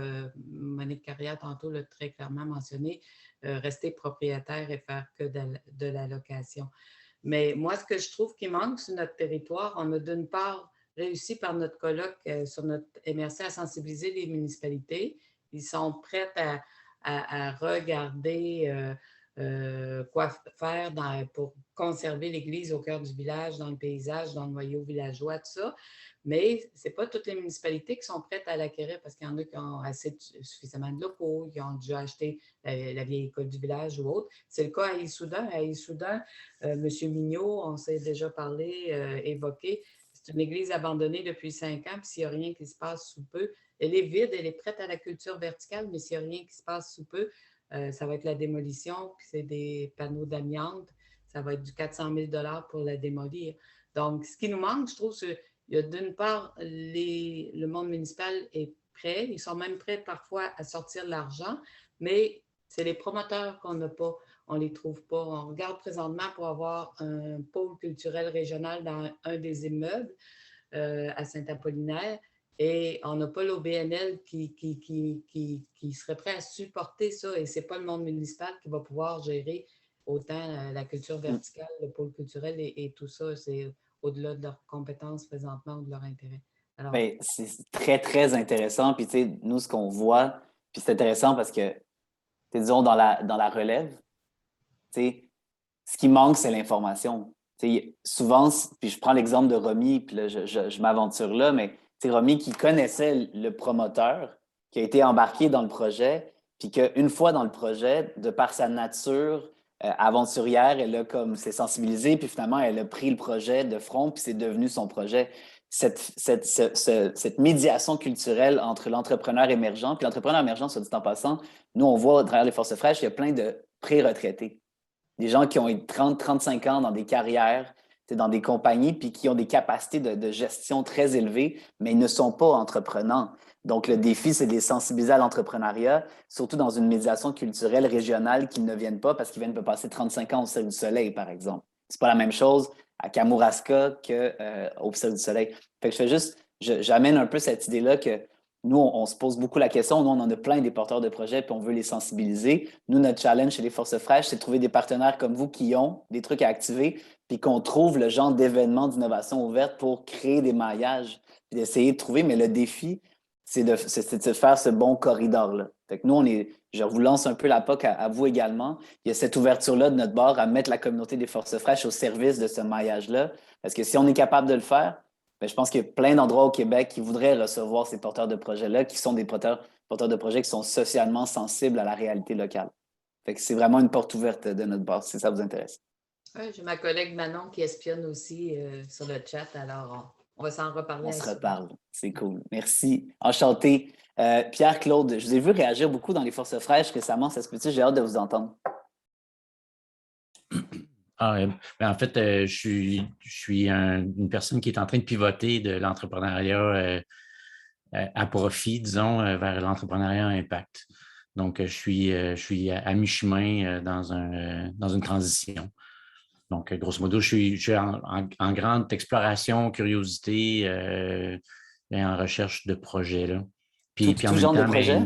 [SPEAKER 9] Monique Carrière tantôt l'a très clairement mentionné, rester propriétaire et faire que de la location. Mais moi, ce que je trouve qui manque sur notre territoire, on a d'une part réussi par notre colloque sur notre MRC à sensibiliser les municipalités. Ils sont prêts à regarder quoi faire pour conserver l'église au cœur du village, dans le paysage, dans le noyau villageois, tout ça. Mais ce n'est pas toutes les municipalités qui sont prêtes à l'acquérir parce qu'il y en a qui ont suffisamment de locaux, qui ont déjà acheté la vieille école du village ou autre. C'est le cas à Issoudun. À Issoudun, M. Mignot, on s'est déjà parlé, évoqué, c'est une église abandonnée depuis 5 ans, puis s'il n'y a rien qui se passe sous peu, elle est vide, elle est prête à la culture verticale, mais s'il n'y a rien qui se passe sous peu, ça va être la démolition, puis c'est des panneaux d'amiante. Ça va être du 400 000 $ pour la démolir. Donc, ce qui nous manque, je trouve, c'est il y a d'une part, le monde municipal est prêt. Ils sont même prêts parfois à sortir de l'argent, mais c'est les promoteurs qu'on n'a pas. On ne les trouve pas. On regarde présentement pour avoir un pôle culturel régional dans un des immeubles à Saint-Apollinaire. Et on n'a pas l'OBNL qui serait prêt à supporter ça. Et ce n'est pas le monde municipal qui va pouvoir gérer autant la culture verticale, le pôle culturel et tout ça. C'est au-delà de leurs compétences présentement ou de leur intérêt. Alors,
[SPEAKER 1] bien, c'est très, très intéressant. Puis, tu sais, nous, ce qu'on voit, puis c'est intéressant parce que, disons, dans la relève, tu sais, ce qui manque, c'est l'information. Tu sais, souvent, puis je prends l'exemple de Romy, puis là, je m'aventure là, mais c'est Romy qui connaissait le promoteur, qui a été embarqué dans le projet, puis qu'une fois dans le projet, de par sa nature aventurière, elle a comme s'est sensibilisée, puis finalement, elle a pris le projet de front, puis c'est devenu son projet. Cette médiation culturelle entre l'entrepreneur émergent, puis l'entrepreneur émergent, soit dit en passant, nous, on voit à travers les forces fraîches, il y a plein de pré-retraités. Des gens qui ont eu 30-35 ans dans des carrières, dans des compagnies, puis qui ont des capacités de gestion très élevées, mais ils ne sont pas entreprenants. Donc, le défi, c'est de les sensibiliser à l'entrepreneuriat, surtout dans une médiation culturelle régionale qu'ils ne viennent pas parce qu'ils viennent de passer 35 ans au Cirque du Soleil, par exemple. C'est pas la même chose à Kamouraska qu'au Cirque du Soleil. Fait que j'amène un peu cette idée-là que nous, on se pose beaucoup la question. Nous, on en a plein des porteurs de projets puis on veut les sensibiliser. Nous, notre challenge chez les Forces fraîches, c'est de trouver des partenaires comme vous qui ont des trucs à activer puis qu'on trouve le genre d'événements d'innovation ouverte pour créer des maillages puis d'essayer de trouver. Mais le défi, c'est de faire ce bon corridor-là. Fait que nous, je vous lance un peu la POC à vous également. Il y a cette ouverture-là de notre bord à mettre la communauté des Forces fraîches au service de ce maillage-là. Parce que si on est capable de le faire, bien, je pense qu'il y a plein d'endroits au Québec qui voudraient recevoir ces porteurs de projets-là, qui sont des porteurs de projets qui sont socialement sensibles à la réalité locale. Fait que c'est vraiment une porte ouverte de notre bord, si ça vous intéresse.
[SPEAKER 9] Oui, j'ai ma collègue Manon qui espionne aussi sur le chat, alors on va s'en reparler.
[SPEAKER 1] On se reparle, c'est cool. Merci, enchanté. Pierre-Claude, je vous ai vu réagir beaucoup dans les Forces fraîches récemment, ça se peut-tu? J'ai hâte de vous entendre.
[SPEAKER 6] Ben en fait, je suis une personne qui est en train de pivoter de l'entrepreneuriat à profit, disons, vers l'entrepreneuriat à impact. Donc, je suis à mi-chemin dans une transition. Donc, grosso modo, je suis en grande exploration, curiosité et en recherche de projets. Là.
[SPEAKER 1] Tout genre de projet?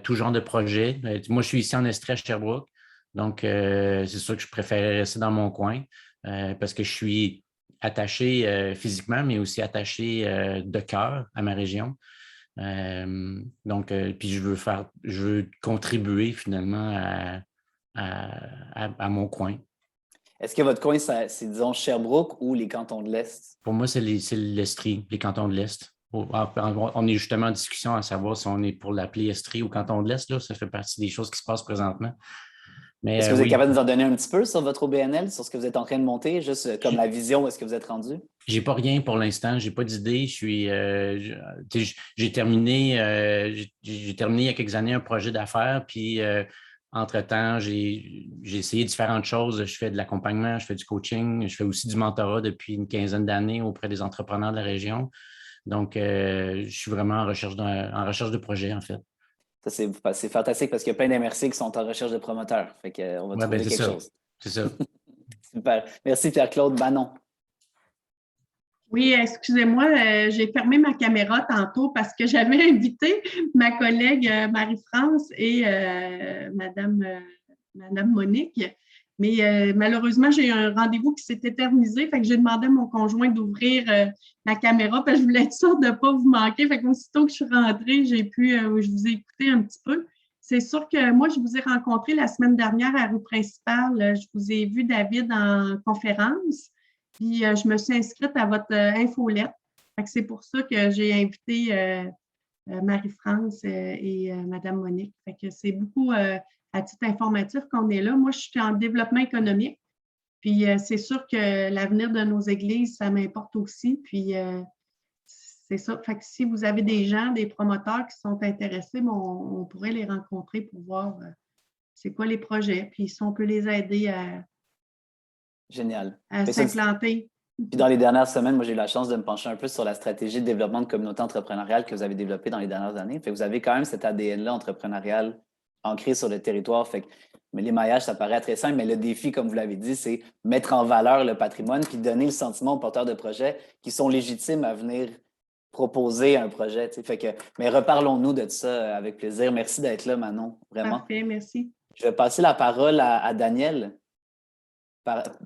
[SPEAKER 6] Tout genre de projet. Moi, je suis ici en Estrie, à Sherbrooke. Donc, c'est sûr que je préfère rester dans mon coin parce que je suis attaché physiquement, mais aussi attaché de cœur à ma région. Donc, puis je veux contribuer finalement à mon coin.
[SPEAKER 1] Est-ce que votre coin, c'est, disons, Sherbrooke ou les cantons de l'Est?
[SPEAKER 6] Pour moi, c'est l'Estrie, les cantons de l'Est. On est justement en discussion à savoir si on est pour l'appeler Estrie ou canton de l'Est. Là, ça fait partie des choses qui se passent présentement. Mais,
[SPEAKER 1] est-ce que vous êtes capable de nous en donner un petit peu sur votre OBNL, sur ce que vous êtes en train de monter, juste comme la vision, où est-ce que vous êtes rendu?
[SPEAKER 6] J'ai pas rien pour l'instant, j'ai pas d'idée. J'ai terminé, j'ai terminé il y a quelques années un projet d'affaires, puis entre-temps, j'ai essayé différentes choses. Je fais de l'accompagnement, je fais du coaching, je fais aussi du mentorat depuis une quinzaine d'années auprès des entrepreneurs de la région. Donc, je suis vraiment en recherche de projets, en fait.
[SPEAKER 1] Ça, c'est fantastique parce qu'il y a plein d'MRC qui sont en recherche de promoteurs. Fait qu'on va trouver quelque chose.
[SPEAKER 6] C'est ça.
[SPEAKER 1] Super. Merci Pierre-Claude. Manon.
[SPEAKER 10] Oui, excusez-moi, j'ai fermé ma caméra tantôt parce que j'avais invité ma collègue Marie-France et Madame Monique. Mais malheureusement, j'ai eu un rendez-vous qui s'est éternisé. Fait que j'ai demandé à mon conjoint d'ouvrir ma caméra parce que je voulais être sûre de ne pas vous manquer. Fait qu'aussitôt que je suis rentrée, je vous ai écouté un petit peu. C'est sûr que moi, je vous ai rencontré la semaine dernière à Rue Principale. Je vous ai vu, David, en conférence. Puis, je me suis inscrite à votre infolette. C'est pour ça que j'ai invité Marie-France et Mme Monique. Fait que c'est beaucoup à titre informatif qu'on est là. Moi, je suis en développement économique. Puis, c'est sûr que l'avenir de nos églises, ça m'importe aussi. Puis, c'est ça. Fait que si vous avez des gens, des promoteurs qui sont intéressés, on pourrait les rencontrer pour voir c'est quoi les projets. Puis, si on peut les aider
[SPEAKER 1] Génial.
[SPEAKER 10] à s'implanter.
[SPEAKER 1] Puis dans les dernières semaines, moi, j'ai eu la chance de me pencher un peu sur la stratégie de développement de communauté entrepreneuriale que vous avez développée dans les dernières années. Fait que vous avez quand même cet ADN-là entrepreneurial ancré sur le territoire. Fait que, mais l'émaillage, ça paraît très simple, mais le défi, comme vous l'avez dit, c'est mettre en valeur le patrimoine puis donner le sentiment aux porteurs de projets qui sont légitimes à venir proposer un projet. Fait que, mais reparlons-nous de ça avec plaisir. Merci d'être là, Manon. Vraiment.
[SPEAKER 10] Parfait, merci.
[SPEAKER 1] Je vais passer la parole à Daniel.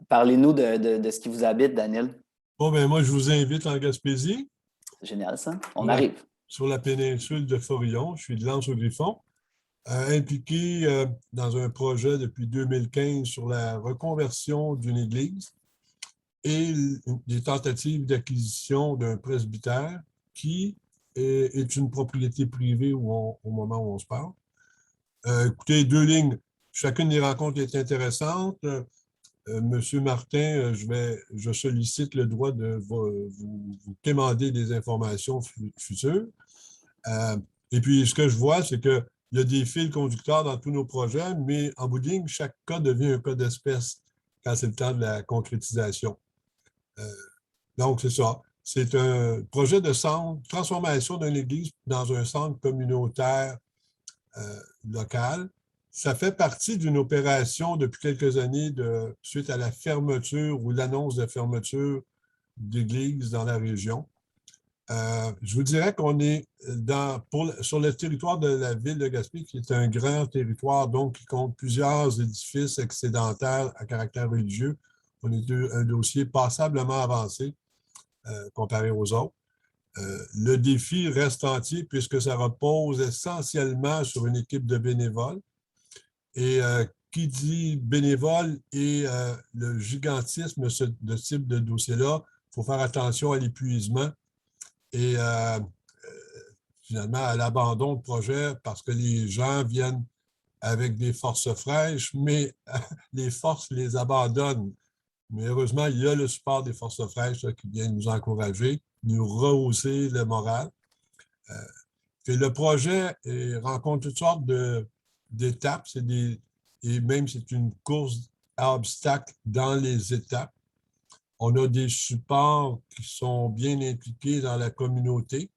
[SPEAKER 1] Parlez-nous de ce qui vous habite, Daniel.
[SPEAKER 3] Bon, ben moi, je vous invite en Gaspésie.
[SPEAKER 1] C'est génial, ça. On arrive.
[SPEAKER 3] Sur la péninsule de Forillon. Je suis de L'Anse-au-Griffon, impliqué dans un projet depuis 2015 sur la reconversion d'une église et des tentatives d'acquisition d'un presbytère qui est une propriété privée au moment où on se parle. Écoutez, 2 lignes. Chacune des rencontres est intéressante. Monsieur Martin, je sollicite le droit de vous demander des informations futures. Et puis, ce que je vois, c'est qu'il y a des fils conducteurs dans tous nos projets, mais en bout de ligne, chaque cas devient un cas d'espèce quand c'est le temps de la concrétisation. Donc, c'est ça. C'est un projet de centre, transformation d'une église dans un centre communautaire local. Ça fait partie d'une opération depuis quelques années suite à la fermeture ou l'annonce de fermeture d'églises dans la région. Je vous dirais qu'on est sur le territoire de la ville de Gaspé, qui est un grand territoire, donc qui compte plusieurs édifices excédentaires à caractère religieux. On est un dossier passablement avancé comparé aux autres. Le défi reste entier puisque ça repose essentiellement sur une équipe de bénévoles. Et qui dit bénévole et le gigantisme de ce type de dossier-là, il faut faire attention à l'épuisement et finalement à l'abandon de projet parce que les gens viennent avec des forces fraîches, mais les forces les abandonnent. Mais heureusement, il y a le support des forces fraîches là, qui viennent nous encourager, nous rehausser le moral. Et le projet rencontre toutes sortes d'étapes, et même c'est une course à obstacles dans les étapes. On a des supports qui sont bien impliqués dans la communauté.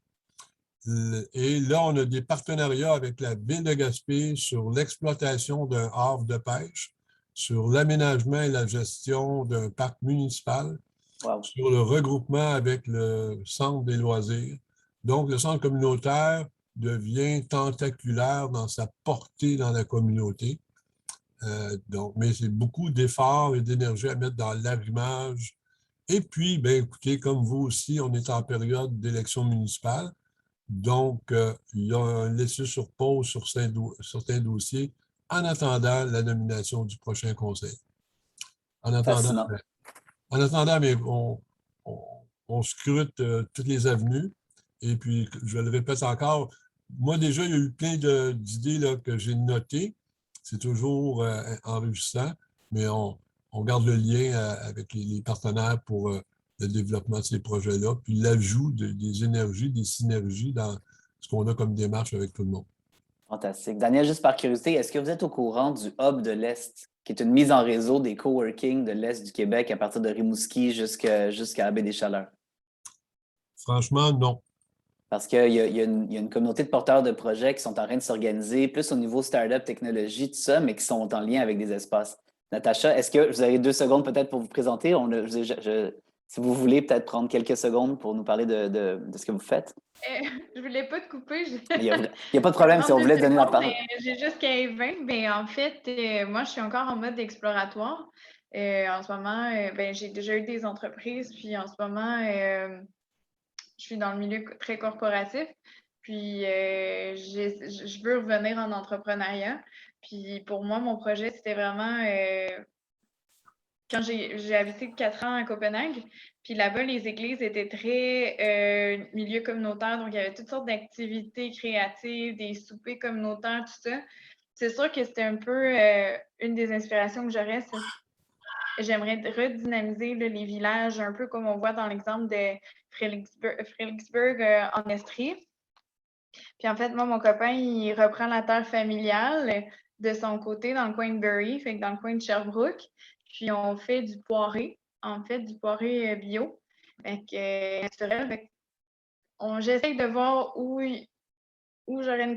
[SPEAKER 3] Et là, on a des partenariats avec la ville de Gaspé sur l'exploitation d'un havre de pêche, sur l'aménagement et la gestion d'un parc municipal, sur le regroupement avec le centre des loisirs. Donc, le centre communautaire devient tentaculaire dans sa portée dans la communauté. Mais c'est beaucoup d'efforts et d'énergie à mettre dans l'arrimage. Et puis, bien, écoutez, comme vous aussi, on est en période d'élection municipale. Donc, il y a un laissé sur pause sur certains dossiers en attendant la nomination du prochain conseil. En attendant, mais on scrute toutes les avenues. Et puis, je le répète encore, moi déjà, il y a eu plein d'idées que j'ai notées. C'est toujours enrichissant, mais on garde le lien avec les partenaires pour le développement de ces projets-là, puis l'ajout des énergies, des synergies dans ce qu'on a comme démarche avec tout le monde.
[SPEAKER 1] Fantastique. Daniel, juste par curiosité, est-ce que vous êtes au courant du Hub de l'Est, qui est une mise en réseau des coworking de l'Est du Québec à partir de Rimouski jusqu'à Baie-des-Chaleurs?
[SPEAKER 3] Franchement, non.
[SPEAKER 1] Parce qu'il y a une communauté de porteurs de projets qui sont en train de s'organiser, plus au niveau startup, technologie, tout ça, mais qui sont en lien avec des espaces. Natacha, est-ce que vous avez 2 secondes peut-être pour vous présenter? Si vous voulez peut-être prendre quelques secondes pour nous parler de ce que vous faites.
[SPEAKER 11] Je voulais pas te couper.
[SPEAKER 1] Il n'y a pas de problème si on voulait donner la parole.
[SPEAKER 11] J'ai jusqu'à 20, mais en fait, moi, je suis encore en mode exploratoire. En ce moment, j'ai déjà eu des entreprises, puis en ce moment, je suis dans le milieu très corporatif, puis je veux revenir en entrepreneuriat. Puis pour moi, mon projet, c'était vraiment quand j'ai habité 4 ans à Copenhague, puis là-bas, les églises étaient très milieu communautaire, donc il y avait toutes sortes d'activités créatives, des soupers communautaires, tout ça. C'est sûr que c'était un peu une des inspirations que j'aurais. J'aimerais redynamiser là, les villages, un peu comme on voit dans l'exemple de Fredericksburg en Estrie. Puis en fait, moi, mon copain, il reprend la terre familiale de son côté dans le coin de Bury, fait que dans le coin de Sherbrooke. Puis on fait du poiré, en fait, du poiré bio. Fait que naturel. J'essaie de voir où j'aurais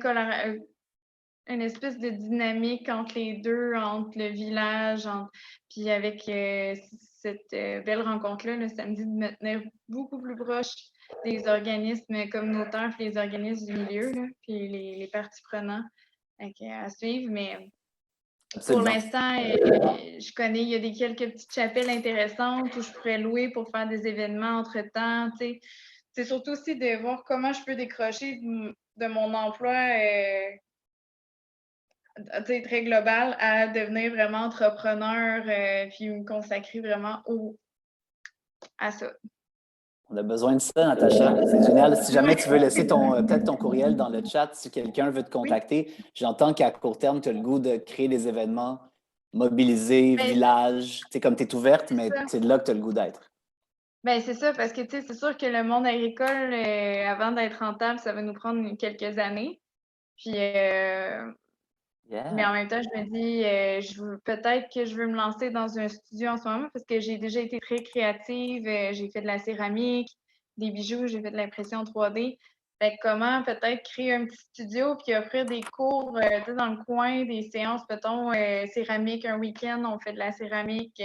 [SPEAKER 11] une espèce de dynamique entre les deux, entre le village, puis avec cette belle rencontre-là, le samedi, de me tenir beaucoup plus proche des organismes communautaires puis les organismes du milieu, là, puis les parties prenantes à suivre. Mais pour l'instant, je connais, il y a quelques petites chapelles intéressantes où je pourrais louer pour faire des événements entre-temps. C'est surtout aussi de voir comment je peux décrocher de mon emploi très global à devenir vraiment entrepreneur puis me consacrer vraiment à ça.
[SPEAKER 1] On a besoin de ça, Natacha. C'est génial. Si jamais tu veux laisser peut-être ton courriel dans le chat, si quelqu'un veut te contacter, oui. J'entends qu'à court terme, tu as le goût de créer des événements mobilisés, villages. Comme tu es ouverte, mais c'est de là que tu as le goût d'être.
[SPEAKER 11] Bien, c'est ça, parce que c'est sûr que le monde agricole, avant d'être rentable, ça va nous prendre quelques années. Puis, mais en même temps, je me dis, peut-être que je veux me lancer dans un studio en ce moment parce que j'ai déjà été très créative. J'ai fait de la céramique, des bijoux, j'ai fait de l'impression 3D. Fait que comment peut-être créer un petit studio puis offrir des cours dans le coin, des séances, mettons, céramique un week-end, on fait de la céramique,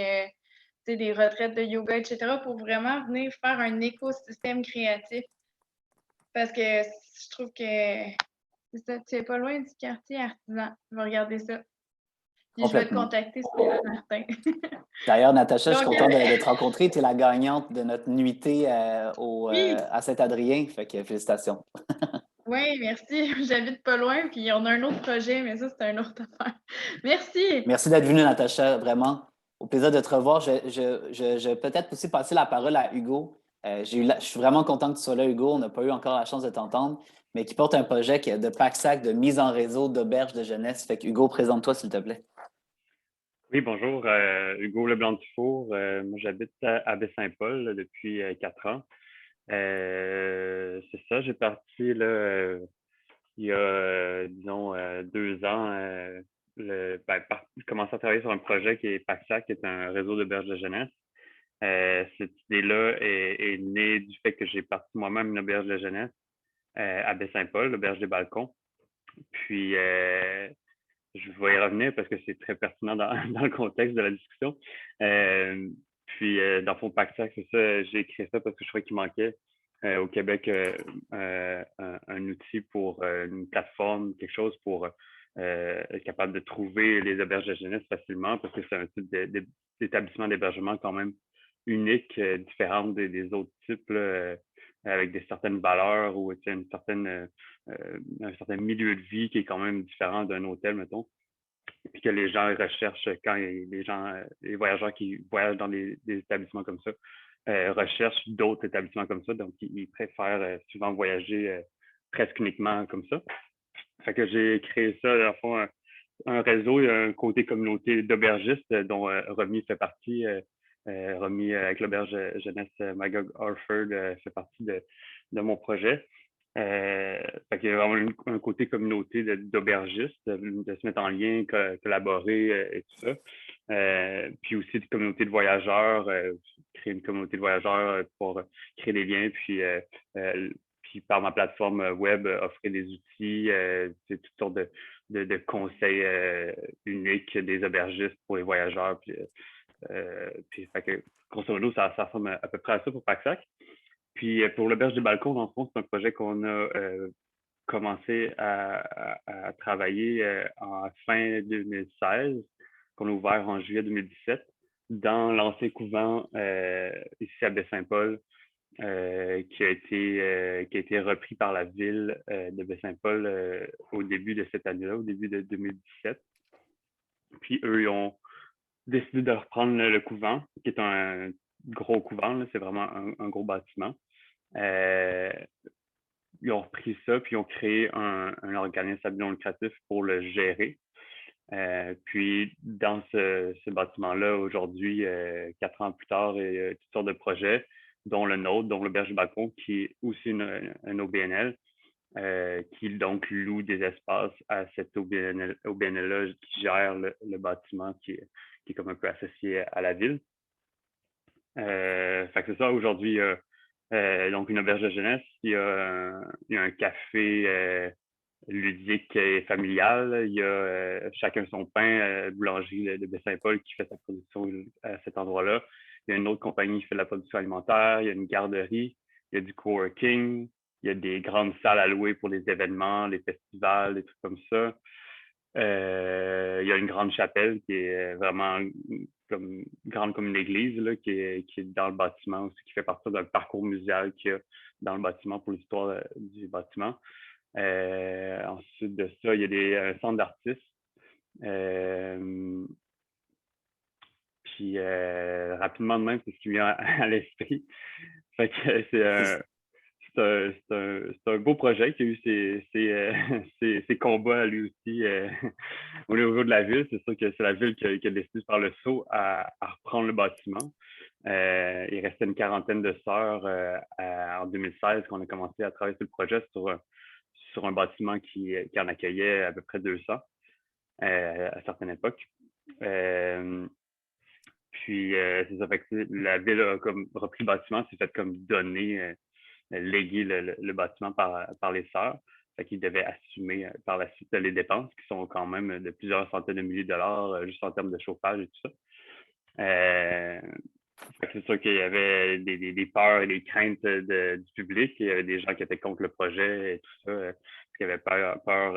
[SPEAKER 11] des retraites de yoga, etc., pour vraiment venir faire un écosystème créatif. Parce que je trouve que c'est ça, tu n'es pas loin du quartier artisan. Je vais regarder ça. Puis je vais te contacter sur Martin.
[SPEAKER 1] D'ailleurs, Natacha, je suis content de te rencontrer. Tu es la gagnante de notre nuitée à Saint-Adrien. Fait que félicitations.
[SPEAKER 11] Oui, merci. J'habite pas loin, puis on a un autre projet, mais ça, c'est un autre affaire. Merci.
[SPEAKER 1] Merci d'être venue, Natacha, vraiment. Au plaisir de te revoir. Je vais peut-être aussi passer la parole à Hugo. Je suis vraiment content que tu sois là, Hugo. On n'a pas eu encore la chance de t'entendre, mais qui porte un projet de pack-sac, de mise en réseau d'auberges de jeunesse. Fait que Hugo, présente-toi, s'il te plaît.
[SPEAKER 12] Oui, bonjour. Hugo Leblanc-Dufour. Moi, j'habite à Baie-Saint-Paul depuis 4 ans. C'est ça, j'ai parti là, il y a, disons, 2 ans. J'ai commencé à travailler sur un projet qui est PACSAC, qui est un réseau d'auberges de jeunesse. Cette idée-là est née du fait que j'ai parti moi-même une auberge de jeunesse à Baie-Saint-Paul, l'auberge des Balcons. Puis, je vais y revenir parce que c'est très pertinent dans le contexte de la discussion. Puis, dans le fond, PACSAC, c'est ça, j'ai créé ça parce que je trouvais qu'il manquait au Québec un outil pour une plateforme, quelque chose pour être capable de trouver les auberges de jeunesse facilement parce que c'est un type d'établissement d'hébergement quand même unique, différent des autres types, là, avec certaines valeurs ou un certain milieu de vie qui est quand même différent d'un hôtel, mettons. Puis que les gens recherchent quand les voyageurs qui voyagent dans des établissements comme ça recherchent d'autres établissements comme ça. Donc, ils préfèrent souvent voyager presque uniquement comme ça. Fait que j'ai créé ça, dans le fond, un réseau, un côté communauté d'aubergistes dont Romy fait partie remis avec l'auberge jeunesse Magog Orford, fait partie de mon projet. Fait qu'il y a vraiment un côté communauté d'aubergistes, de se mettre en lien, collaborer et tout ça. Puis aussi de communauté de voyageurs, créer une communauté de voyageurs pour créer des liens, puis par ma plateforme web, offrir des outils, toutes sortes de conseils uniques des aubergistes pour les voyageurs. Puis fait que, grosso modo, ça ressemble à peu près à ça pour Pack-Sac. Puis pour l'auberge des balcons, dans le fond, c'est un projet qu'on a commencé à travailler en fin 2016, qu'on a ouvert en juillet 2017, dans l'ancien couvent ici à Baie-Saint-Paul, qui a été repris par la ville de Baie-Saint-Paul au début de cette année-là, au début de 2017. Puis eux, ils ont décidé de reprendre le couvent, qui est un gros couvent, c'est vraiment un gros bâtiment. Ils ont repris ça, puis ils ont créé un organisme à but non lucratif pour le gérer. Puis dans ce bâtiment-là, aujourd'hui, 4 ans plus tard, il y a toutes sortes de projets, dont le nôtre, dont l'auberge du balcon, qui est aussi un OBNL, qui donc loue des espaces à cette OBNL-là qui gère le bâtiment qui est comme un peu associé à la ville. Fait que c'est ça, aujourd'hui, donc une auberge de jeunesse, il y a un café ludique et familial, il y a chacun son pain, boulangerie de Baie-Saint-Paul qui fait sa production à cet endroit-là. Il y a une autre compagnie qui fait de la production alimentaire, il y a une garderie, il y a du coworking, il y a des grandes salles à louer pour les événements, les festivals, des trucs comme ça. Il y a une grande chapelle qui est vraiment grande comme une église, là, qui est dans le bâtiment aussi, qui fait partie d'un parcours muséal qu'il y a dans le bâtiment pour l'histoire du bâtiment. Ensuite de ça, il y a un centre d'artistes. Puis rapidement de même, c'est ce qui vient à l'esprit. Fait que c'est un beau projet qui a eu ses combats à lui aussi au niveau de la ville. C'est sûr que c'est la ville qui a décidé de faire le saut à reprendre le bâtiment. Il restait une quarantaine de sœurs en 2016 qu'on a commencé à travailler sur le projet sur un bâtiment qui en accueillait à peu près 200 à certaines époques. Puis c'est ça, fait que la ville a comme repris le bâtiment, s'est fait comme donner, léguer le bâtiment par les sœurs. Fait qu'ils devaient assumer par la suite les dépenses qui sont quand même de plusieurs centaines de milliers de dollars juste en termes de chauffage et tout ça. C'est sûr qu'il y avait des peurs et des craintes du public. Il y avait des gens qui étaient contre le projet et tout ça, qui avaient peur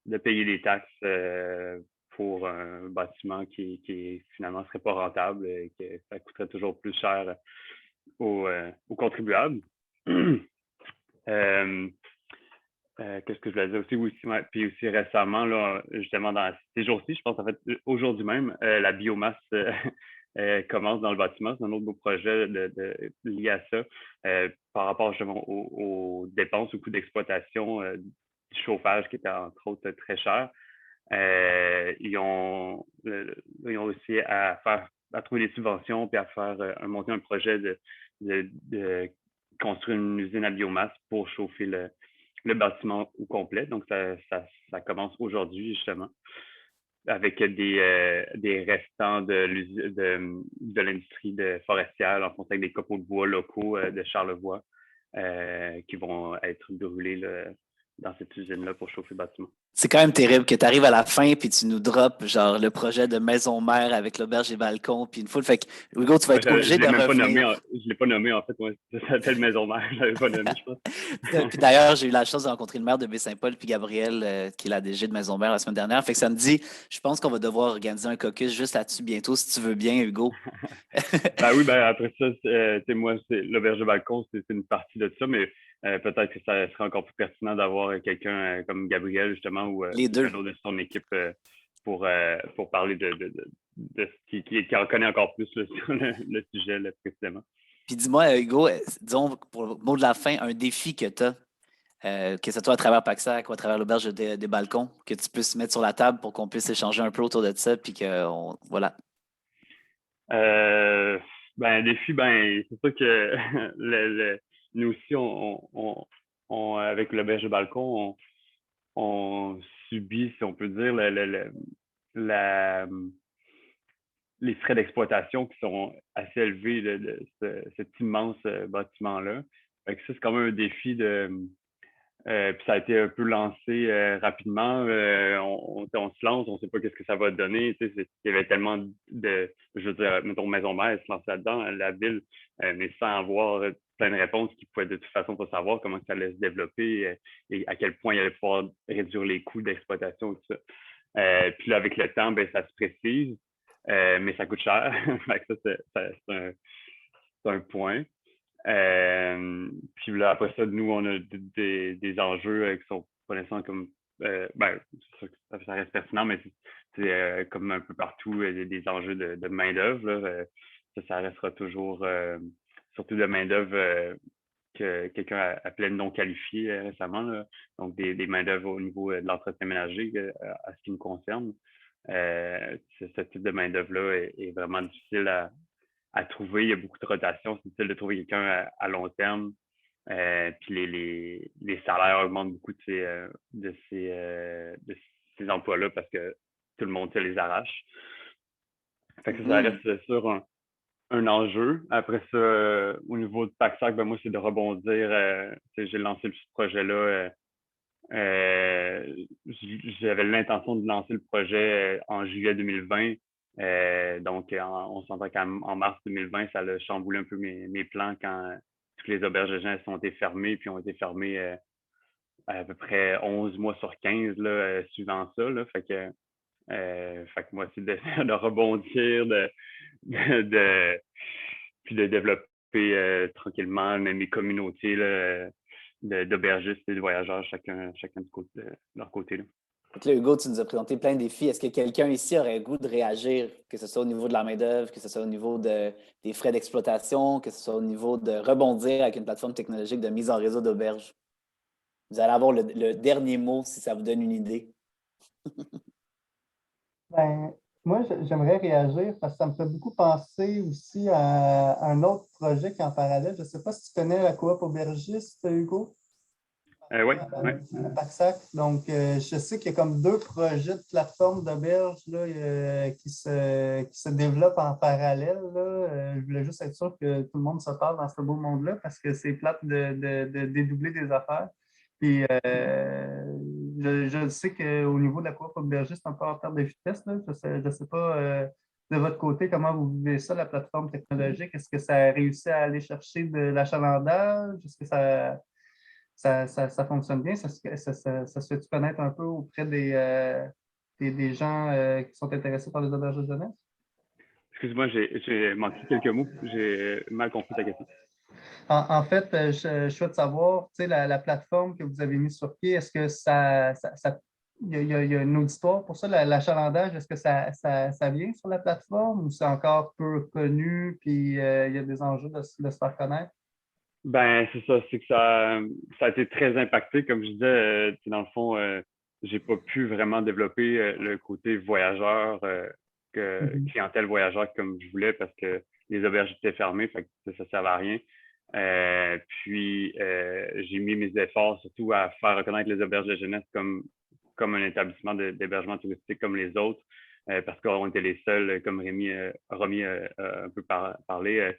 [SPEAKER 12] de payer des taxes pour un bâtiment qui finalement ne serait pas rentable et que ça coûterait toujours plus cher aux contribuables. Qu'est-ce que je voulais dire aussi? Oui, puis aussi récemment, là, justement, dans ces jours-ci, je pense en fait aujourd'hui même, la biomasse commence dans le bâtiment. C'est un autre beau projet lié à ça par rapport justement aux dépenses, au coût d'exploitation du chauffage qui était entre autres très cher. Ils ont aussi à trouver des subventions puis à monter un projet de construire une usine à biomasse pour chauffer le bâtiment au complet. Donc, ça commence aujourd'hui, justement, avec des restants de l'industrie forestière, en fait, avec des copeaux de bois locaux de Charlevoix qui vont être brûlés dans cette usine-là pour chauffer le bâtiment.
[SPEAKER 1] C'est quand même terrible que tu arrives à la fin puis tu nous droppes genre le projet de maison mère avec l'auberge et balcon puis une foule. Fait que Hugo, tu vas être obligé de revenir.
[SPEAKER 12] Je ne l'ai pas nommé en fait. Ouais. Ça s'appelle maison mère. Je ne l'avais pas nommé, je pense.
[SPEAKER 1] Puis d'ailleurs, j'ai eu la chance de rencontrer le maire de Baie-Saint-Paul puis Gabriel, qui est la DG de Maison Mère la semaine dernière. Fait que ça me dit, je pense qu'on va devoir organiser un caucus juste là-dessus bientôt si tu veux bien, Hugo.
[SPEAKER 12] Oui, après ça, moi, l'auberge de balcon, c'est une partie de ça, mais peut-être que ça serait encore plus pertinent d'avoir quelqu'un comme Gabriel, justement, ou
[SPEAKER 1] les deux
[SPEAKER 12] de son équipe pour parler de ce qui en connaît encore plus sur le sujet là, précisément.
[SPEAKER 1] Puis dis-moi, Hugo, disons, pour le mot de la fin, un défi que tu as, que ce soit à travers Pack-Sac ou à travers l'auberge des balcons, que tu puisses mettre sur la table pour qu'on puisse échanger un peu autour de ça, puis voilà.
[SPEAKER 12] Ben, défi, ben, c'est sûr que nous aussi, avec l'auberge de balcon, on subit, si on peut dire, les frais d'exploitation qui sont assez élevés de cet immense bâtiment-là. Fait que ça, c'est quand même un défi puis ça a été un peu lancé rapidement. On se lance, on ne sait pas qu'est-ce que ça va donner. Tu sais, il y avait tellement je veux dire, mettons, Maison Mère, elle se lançait là-dedans, la ville, mais sans avoir plein de réponses qui pouvaient de toute façon pas savoir comment ça allait se développer et à quel point il allait pouvoir réduire les coûts d'exploitation et tout ça. Puis là, avec le temps, ben, ça se précise, mais ça coûte cher. C'est un point. Puis là, après ça, nous, on a des enjeux qui sont pas nécessairement comme. Ben, c'est sûr que ça reste pertinent, mais c'est comme un peu partout, des enjeux de main-d'œuvre. Ça restera toujours, surtout de main-d'œuvre que quelqu'un appelait non qualifiée récemment. Là. Donc, des main-d'œuvre au niveau de l'entretien ménager, à ce qui me concerne. Ce type de main-d'œuvre-là est vraiment difficile à trouver. Il y a beaucoup de rotation. C'est difficile de trouver quelqu'un à long terme. Puis les salaires augmentent beaucoup de ces emplois-là parce que tout le monde se les arrache. Fait que ça reste sur un enjeu. Après ça, au niveau de PACSAC, ben moi, c'est de rebondir. J'ai lancé ce projet-là. J'avais l'intention de lancer le projet en juillet 2020. Donc, on s'entend qu'en mars 2020, ça a chamboulé un peu mes plans quand toutes les auberges de jeunesse ont été fermées, puis ont été fermées à peu près 11 mois sur 15, là, suivant ça. Là. Fait que moi, c'est de rebondir, puis de développer tranquillement mes communautés là, d'aubergistes et de voyageurs, chacun de leur côté. Là.
[SPEAKER 1] Donc là, Hugo, tu nous as présenté plein de défis. Est-ce que quelqu'un ici aurait le goût de réagir, que ce soit au niveau de la main-d'œuvre, que ce soit au niveau des frais d'exploitation, que ce soit au niveau de rebondir avec une plateforme technologique de mise en réseau d'auberges? Vous allez avoir le dernier mot si ça vous donne une idée.
[SPEAKER 5] Ben, moi, j'aimerais réagir parce que ça me fait beaucoup penser aussi à un autre projet qui est en parallèle. Je ne sais pas si tu connais la coop aubergiste, Hugo.
[SPEAKER 12] Oui.
[SPEAKER 5] À PACSAC. Donc, je sais qu'il y a comme 2 projets de plateforme d'auberge qui se développent en parallèle. Là. Je voulais juste être sûr que tout le monde se parle dans ce beau monde-là parce que c'est plate de dédoubler des affaires. Puis, je sais qu'au niveau de la coop aubergiste, c'est un peu en perte de vitesse. Là. Je ne sais pas de votre côté comment vous vivez ça, la plateforme technologique. Est-ce que ça a réussi à aller chercher de l'achalandage? Est-ce que ça fonctionne bien? Ça se fait-tu connaître un peu auprès des gens qui sont intéressés par les auberges de jeunesse?
[SPEAKER 12] Excuse-moi, j'ai manqué quelques mots. J'ai mal compris ta question.
[SPEAKER 5] En fait, je souhaite savoir, tu sais, la plateforme que vous avez mise sur pied, est-ce que il y a une auditoire pour ça, l'achalandage, est-ce que ça vient sur la plateforme ou c'est encore peu connu puis il y a des enjeux de se faire connaître?
[SPEAKER 12] Ben, c'est ça, c'est que ça a été très impacté. Comme je disais, dans le fond, j'ai pas pu vraiment développer le côté voyageur, clientèle voyageur comme je voulais parce que les auberges étaient fermées, fait que ça ne servait à rien. Puis, j'ai mis mes efforts surtout à faire reconnaître les auberges de jeunesse comme un établissement d'hébergement touristique comme les autres, parce qu'on était les seuls, comme Romy a un peu parlé,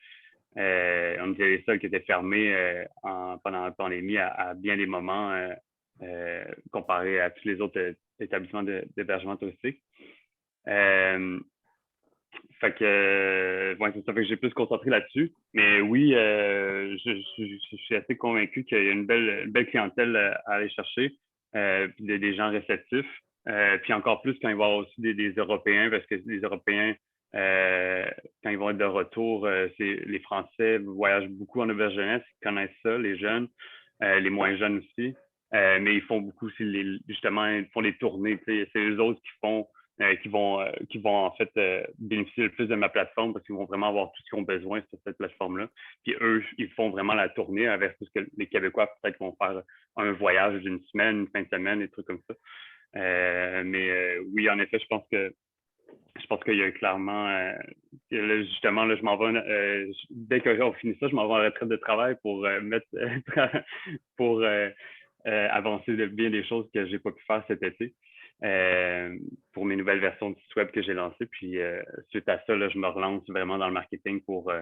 [SPEAKER 12] on était les seuls qui étaient fermés pendant la pandémie à bien des moments comparé à tous les autres établissements d'hébergement touristique. Fait que, c'est ça, fait que j'ai plus concentré là-dessus. Mais oui, je suis assez convaincu qu'il y a une belle clientèle à aller chercher, des gens réceptifs. Puis encore plus quand il va y avoir aussi des Européens, parce que les Européens, quand ils vont être de retour, les Français voyagent beaucoup en auberge jeunesse, ils connaissent ça, les jeunes, les moins jeunes aussi. Mais ils font beaucoup aussi, justement, ils font des tournées. C'est eux autres qui vont en fait bénéficier le plus de ma plateforme parce qu'ils vont vraiment avoir tout ce qu'ils ont besoin sur cette plateforme-là. Puis eux, ils font vraiment la tournée versus que les Québécois peut-être vont faire un voyage d'une semaine, une fin de semaine, des trucs comme ça. Mais oui, en effet, je pense que je pense qu'il y a clairement, justement, là, je m'en vais, dès qu'on finit ça, je m'en vais en retraite de travail pour avancer de bien des choses que je n'ai pas pu faire cet été pour mes nouvelles versions du site web que j'ai lancées. Puis suite à ça, là, je me relance vraiment dans le marketing pour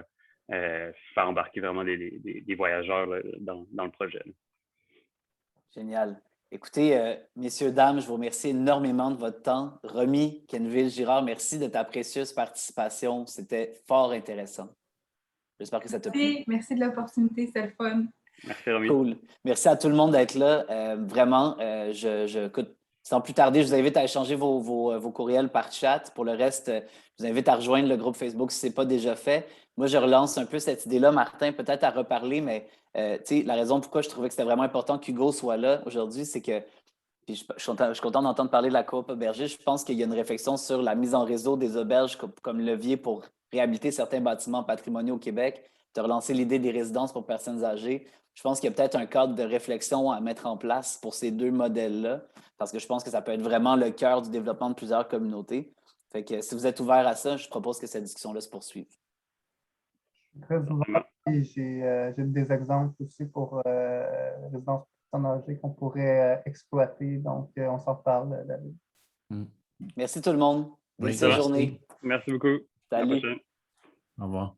[SPEAKER 12] faire embarquer vraiment des voyageurs là, dans le projet. Là.
[SPEAKER 1] Génial. Écoutez, messieurs, dames, je vous remercie énormément de votre temps. Romy, Kenville, Girard, merci de ta précieuse participation. C'était fort intéressant. J'espère que ça t'a plu.
[SPEAKER 2] Merci de l'opportunité, c'est le fun.
[SPEAKER 12] Merci, Romy.
[SPEAKER 1] Cool. Merci à tout le monde d'être là. Vraiment, écoute, sans plus tarder, je vous invite à échanger vos courriels par chat. Pour le reste, je vous invite à rejoindre le groupe Facebook si ce n'est pas déjà fait. Moi, je relance un peu cette idée-là, Martin, peut-être à reparler, mais la raison pourquoi je trouvais que c'était vraiment important qu'Hugo soit là aujourd'hui, c'est que, puis je suis content d'entendre parler de la coop aubergiste. Je pense qu'il y a une réflexion sur la mise en réseau des auberges comme levier pour réhabiliter certains bâtiments patrimoniaux au Québec, de relancer l'idée des résidences pour personnes âgées. Je pense qu'il y a peut-être un cadre de réflexion à mettre en place pour ces deux modèles-là, parce que je pense que ça peut être vraiment le cœur du développement de plusieurs communautés. Fait que si vous êtes ouvert à ça, je propose que cette discussion-là se poursuive.
[SPEAKER 5] Très ouvert. J'ai des exemples aussi pour résidences personnes âgées qu'on pourrait exploiter. Donc, on s'en reparle, David.
[SPEAKER 1] Merci tout le monde. Bonne
[SPEAKER 6] Oui,
[SPEAKER 1] journée.
[SPEAKER 12] Merci beaucoup.
[SPEAKER 1] Salut.
[SPEAKER 12] À la prochaine.
[SPEAKER 6] Au revoir.